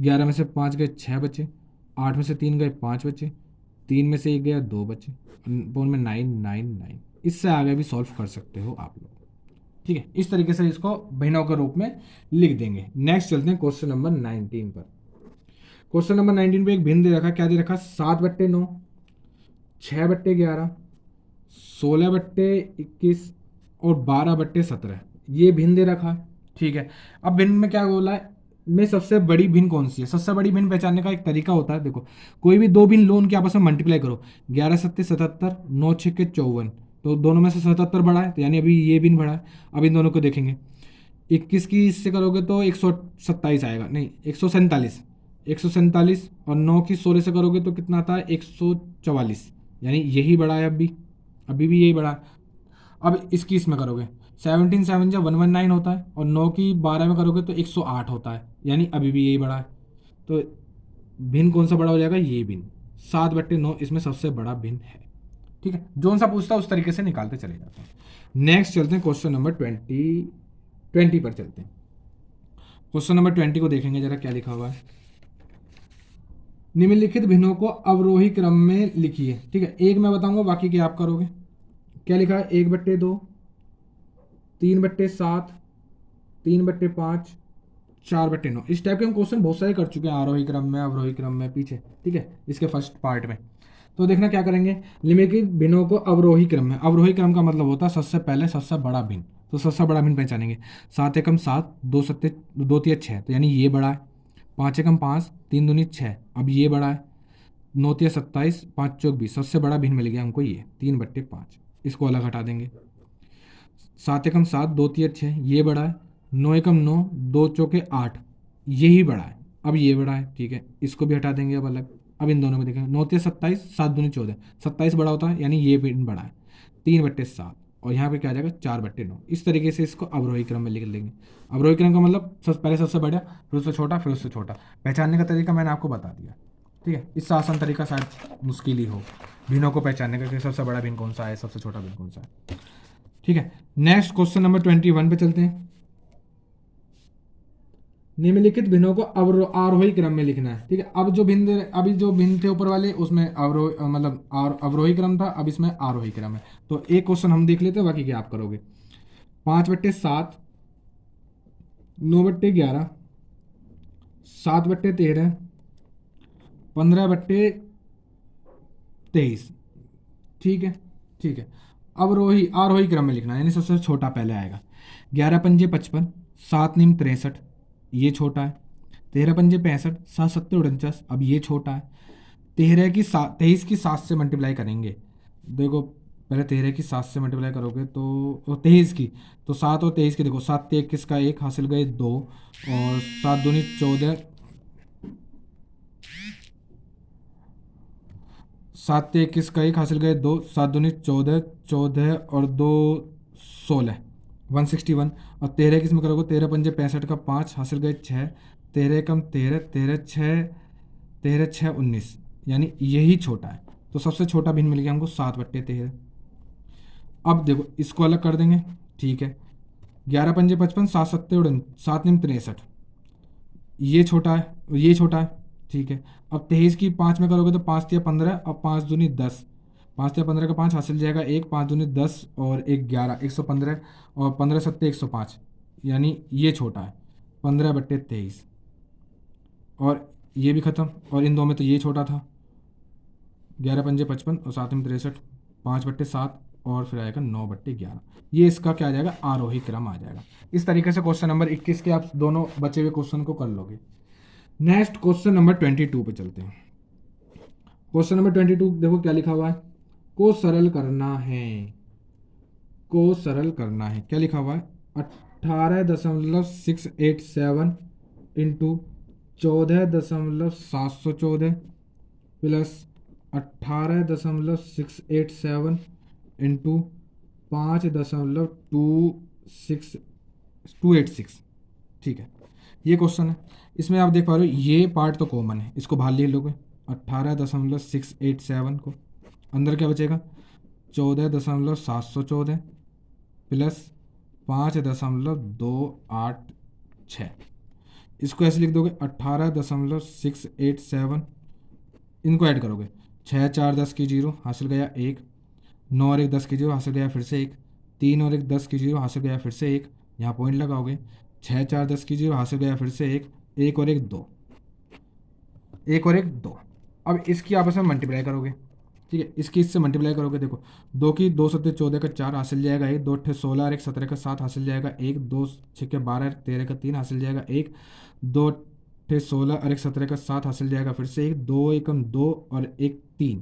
11 में से 5 गए 6 बचे, 8 में से 3 गए 5 बचे, 3 में से 1 गया 2 बचे, पोन में 999। इससे आगे भी सॉल्व कर सकते हो आप लोग। ठीक है, इस तरीके से इसको भिन्नों के रूप में लिख देंगे। नेक्स्ट चलते हैं क्वेश्चन नंबर 19 पर। क्वेश्चन नंबर 19 पे एक भिन्न दे रखा, क्या दे रखा, 7/9, 6/11, 16/21 और 12/17, ये भिन्न दे रखा है। ठीक है, अब भिन्न में क्या बोला है, में सबसे बड़ी भिन्न कौन सी है। सबसे बड़ी भिन्न पहचानने का एक तरीका होता है, देखो कोई भी दो भिन्न लो, उनके आपस में मल्टीप्लाई करो, 11 सत्ते 77, 9 छक्के 54, तो दोनों में से 77 बड़ा है, तो यानी अभी ये भिन्न बड़ा है। अब इन दोनों को देखेंगे, 21 की इससे करोगे तो 127 आएगा, नहीं 147, 147, और 9 की 16 से करोगे तो कितना आता है 144, यानी यही बड़ा है, अभी भी यही बड़ा है। अब इसकी इसमें करोगे, 17 7 जब 119 होता है, और 9 की 12 में करोगे तो 108 होता है, यानी अभी भी यही बड़ा है। तो भिन्न कौन सा बड़ा हो जाएगा, ये भिन्न 7/9 इसमें सबसे बड़ा भिन्न है। ठीक है, जो सा पूछता है उस तरीके से निकालते चले जाते हैं। नेक्स्ट चलते हैं क्वेश्चन नंबर 20 पर चलते हैं। क्वेश्चन नंबर 20 को देखेंगे जरा क्या लिखा हुआ है। निम्नलिखित भिन्नों को अवरोही क्रम में लिखिए। ठीक है, एक मैं बताऊंगा, बाकी के आप करोगे। क्या लिखा है, 1/2, 3/7, 3/5, 4/9। इस टाइप के हम क्वेश्चन बहुत सारे कर चुके हैं, आरोही क्रम में, अवरोही क्रम में, पीछे। ठीक है, इसके फर्स्ट पार्ट में। तो देखना क्या करेंगे, निम्नलिखित भिन्नों को अवरोही क्रम में, अवरोही क्रम का मतलब होता है सबसे पहले सबसे बड़ा भिन्न, तो सबसे बड़ा भिन्न पहचानेंगे। 7 एकम 7, 2 सत्ते 2 तिया 6, तो यानी ये बड़ा है। 5 एकम 5, 3 दूनी 6, अब ये बड़ा है। 9 तिया 27, 5 चौक 20, सबसे बड़ा भिन्न मिल गया हमको ये 3/5, इसको अलग हटा देंगे। 7 एकम 7, 2 तिया 6, ये बड़ा है। 9 एकम 9, 2 चौके 8, यही बड़ा है, अब ये बड़ा है। ठीक है, इसको भी हटा देंगे अब अलग। अब इन दोनों में देखेंगे, 9 तिया 27, 7 दूनी 14, 27 बड़ा होता है, यानी ये भी बड़ा है, 3/7, और यहाँ पे क्या आ जाएगा 4/9। इस तरीके से इसको अवरोही क्रम में लिख लेंगे। अवरोही क्रम का मतलब पहले सबसे बड़ा, फिर उससे छोटा, फिर उससे छोटा। पहचानने का तरीका मैंने आपको बता दिया। ठीक है, इससे आसान तरीका शायद मुश्किल ही हो भिन्नों को पहचानने का, कि सबसे बड़ा भिन्न कौन सा है, सबसे छोटा भिन्न कौन सा है। ठीक है, नेक्स्ट क्वेश्चन नंबर 21 पे चलते हैं। निम्नलिखित भिन्नों को आरोही क्रम में लिखना है। ठीक है, अब जो भिन्न अभी जो भिन्न थे ऊपर वाले, उसमें अवरोही क्रम था, अब इसमें आरोही क्रम है। तो एक क्वेश्चन हम देख लेते हैं, बाकी क्या आप करोगे। 5/7, 9/11, 7/13, 15/23। ठीक है, ठीक है, अवरोही आरोही क्रम में लिखना है, यानी सबसे छोटा पहले आएगा। 11×5 = 55, 7×9 = 63, ये छोटा है। 13×5 = 65, 7×7 = 49, अब ये छोटा है। 23 की 7 से मल्टीप्लाई करेंगे, देखो पहले 13 की 7 से मल्टीप्लाई करोगे तो 23 की, तो 7 और 23 की देखो, 7 ते 21 का 1 हासिल गए 2, और 7 दूनी 14, 7 ते 21 का 1 हासिल गए 2, 7 दूनी 14, 14 और 2 16, 161। और 13 किस में करोगे, 13×5 = 65 का 5 हासिल गए 6, 13 कम 13, 13×6 = 19, यानी यही छोटा है। तो सबसे छोटा भिन्न मिल गया हमको 7/13। अब देखो इसको अलग कर देंगे। ठीक है, 11×5 = 55, 7×7 = 63, ये छोटा है, ये छोटा है। ठीक है, अब 23 की 5 में करोगे तो 5 तिया 15 और 5 दूनी 10, 5 तिया 15 का 5 हासिल जाएगा 1, 5 दूनी 10 और 1 11, 115, और 15×7 = 105, यानी ये छोटा है 15/23, और ये भी ख़त्म। और इन दो में तो ये छोटा था, 11×5 = 55 और 7×63, 5/7, और फिर आएगा 9/11। ये इसका क्या आ जाएगा, आरोही क्रम आ जाएगा। इस तरीके से क्वेश्चन नंबर 21 के आप दोनों बचे हुए क्वेश्चन को कर लोगे। नेक्स्ट क्वेश्चन नंबर 22 पे चलते हैं। क्वेश्चन नंबर 22 देखो क्या लिखा हुआ है, को सरल करना है, को सरल करना है। क्या लिखा हुआ है, 18.687 इंटू 14.714 प्लस 18.687 इंटू 5.286। ठीक है, ये क्वेश्चन है, इसमें आप देख पा रहे हो ये पार्ट तो कॉमन है, इसको बाहर ले लोगे 18.687 को, अंदर क्या बचेगा 14.714 प्लस 5.286, इसको ऐसे लिख दोगे 18.687, इनको ऐड करोगे 6 4 10 की जीरो हासिल गया 1, 9 और 1 10 की जीरो हासिल गया फिर से 1, 3 और 1 10 की जीरो हासिल गया फिर से 1, यहाँ पॉइंट लगाओगे 6 4 10 की जीरो हासिल गया फिर से 1, 1 और 1 2, 1 और 1 2। अब इसकी आपस में मल्टीप्लाई करोगे, ठीक है, इसकी इससे मल्टीप्लाई करोगे, देखो 2 की 2 सत्ते 14 का 4 हासिल जाएगा 1, 2 अट्ठे 16 और 1 17 का 7 हासिल जाएगा 1, 2 छक्के 12 13 का 3 हासिल जाएगा 1, 2 अट्ठे 16 और 1 17 का 7 हासिल जाएगा फिर से 1, 2 एकम 2 और 1 3,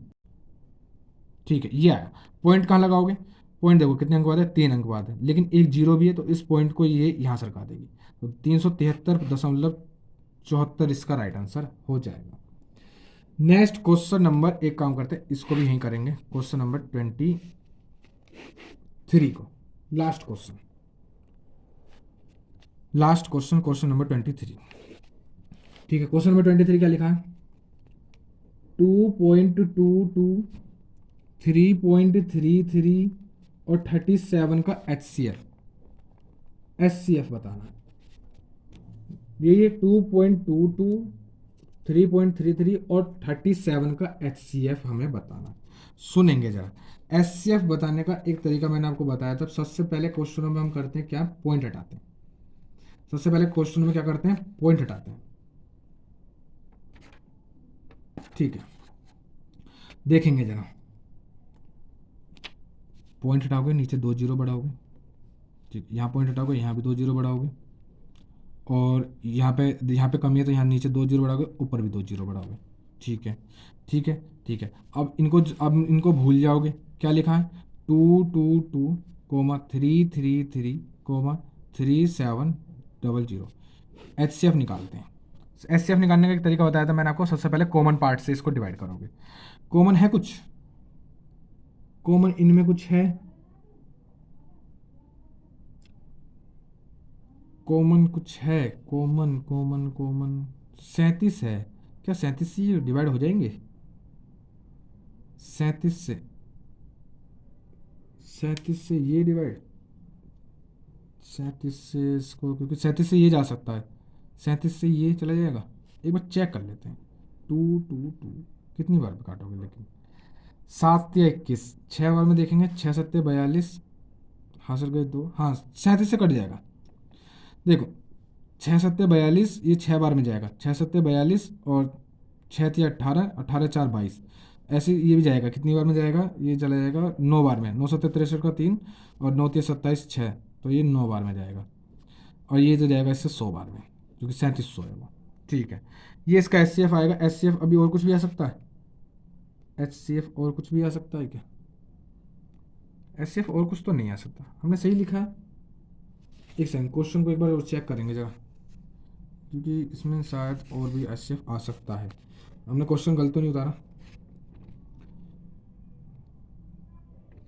ठीक है, ये आया। पॉइंट कहाँ लगाओगे, पॉइंट देखो कितने अंक बाद है, 3 अंक बाद है, लेकिन एक जीरो भी है तो इस पॉइंट को ये यहाँ सरका देगी, तो 373.74 इसका राइट आंसर हो जाएगा। नेक्स्ट क्वेश्चन नंबर, एक काम करते हैं इसको भी यहीं करेंगे, क्वेश्चन नंबर 23 को, लास्ट क्वेश्चन, क्वेश्चन नंबर 23, ठीक है। क्वेश्चन नंबर 23 क्या लिखा है, 2.22, 3.33 और 37 का एचसीएफ बताना है। ये 2.22, 3.33 और 37 का एचसीएफ हमें बताना है। सुनेंगे जरा, एचसीएफ बताने का एक तरीका मैंने आपको बताया था। सबसे पहले क्वेश्चनों में हम करते हैं क्या, पॉइंट हटाते हैं। सबसे पहले क्वेश्चन में क्या करते हैं, पॉइंट हटाते हैं, ठीक है। देखेंगे जरा, पॉइंट हटाओगे नीचे 2 जीरो बढ़ाओगे, ठीक, यहाँ पॉइंट हटाओगे यहाँ भी 2 जीरो बढ़ाओगे, और यहाँ पे कमी है तो यहाँ नीचे 2 जीरो बढ़ाओगे, ऊपर भी 2 जीरो बढ़ाओगे, ठीक है ठीक है ठीक है। अब इनको भूल जाओगे, क्या लिखा है 222, 333, 3700। एचसीएफ निकालते हैं। एचसीएफ निकालने का एक तरीका बताया था मैंने आपको, सबसे पहले कॉमन पार्ट से इसको डिवाइड करोगे। कॉमन है कुछ, कॉमन इनमें कुछ है, कॉमन कुछ है, कॉमन कॉमन कॉमन 37 है क्या, 37 से ये डिवाइड हो जाएंगे, 37 से ये डिवाइड, 37 से इसको, क्योंकि 37 से ये जा सकता है, 37 से ये चला जाएगा। एक बार चेक कर लेते हैं, 2 कितनी बार काटोगे, लेकिन 7 या 21, 6 बार में देखेंगे, 6 7 42 हासिल गए 2, हाँ 37 से कट जाएगा। देखो 6 7 42, ये 6 बार में जाएगा, 6 7 42 और 6 3 18, 18 4 22, ऐसे ये भी जाएगा, कितनी बार में जाएगा, ये चला जाएगा 9 बार में, 9 7 63 का 3 और 9 3 27 6, तो ये 9 बार में जाएगा, और ये तो जाएगा इससे 100 बार में, क्योंकि 3700 है वो, ठीक है। ये इसका एचसीएफ आएगा। एचसीएफ अभी और कुछ भी आ सकता है, एचसीएफ और कुछ भी आ सकता है क्या, एचसीएफ और कुछ तो नहीं आ सकता, हमने सही लिखा है। एक सेकंड, क्वेश्चन को एक बार और चेक करेंगे जरा, क्योंकि इसमें शायद और भी एचसीएफ आ सकता है। हमने क्वेश्चन गलत तो नहीं उतारा,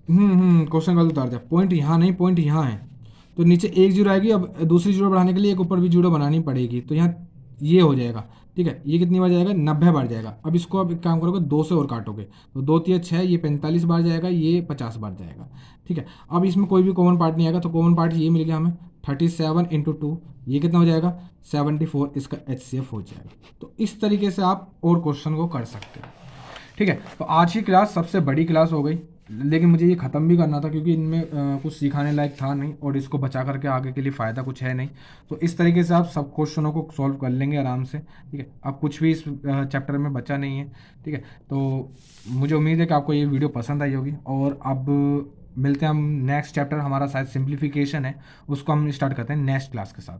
क्वेश्चन गलत उतार दिया, पॉइंट यहाँ नहीं, पॉइंट यहाँ है, तो नीचे एक जीरो आएगी, अब दूसरी जीरो बढ़ाने के लिए एक ऊपर भी जीरो बनानी पड़ेगी, तो यहाँ ये हो जाएगा, ठीक है। ये कितनी बार जाएगा, 90 बार जाएगा। अब इसको अब एक काम करोगे, 2 से और काटोगे, तो 2 3 6, ये 45 बार जाएगा, ये 50 बार जाएगा, ठीक है। अब इसमें कोई भी कॉमन पार्ट नहीं आएगा, तो कॉमन पार्ट ये मिल गया हमें 37 × 2, ये कितना हो जाएगा 74, इसका एचसीएफ हो जाएगा। तो इस तरीके से आप और क्वेश्चन को कर सकते हो, ठीक है। तो आज की क्लास सबसे बड़ी क्लास हो गई, लेकिन मुझे ये ख़त्म भी करना था, क्योंकि इनमें कुछ सिखाने लायक था नहीं, और इसको बचा करके आगे के लिए फ़ायदा कुछ है नहीं। तो इस तरीके से आप सब क्वेश्चनों को सॉल्व कर लेंगे आराम से, ठीक है। अब कुछ भी इस चैप्टर में बचा नहीं है, ठीक है। तो मुझे उम्मीद है कि आपको ये वीडियो पसंद आई होगी, और अब मिलते हैं हम नेक्स्ट चैप्टर, हमारा शायद सिंप्लीफिकेशन है, उसको हम स्टार्ट करते हैं नेक्स्ट क्लास के साथ।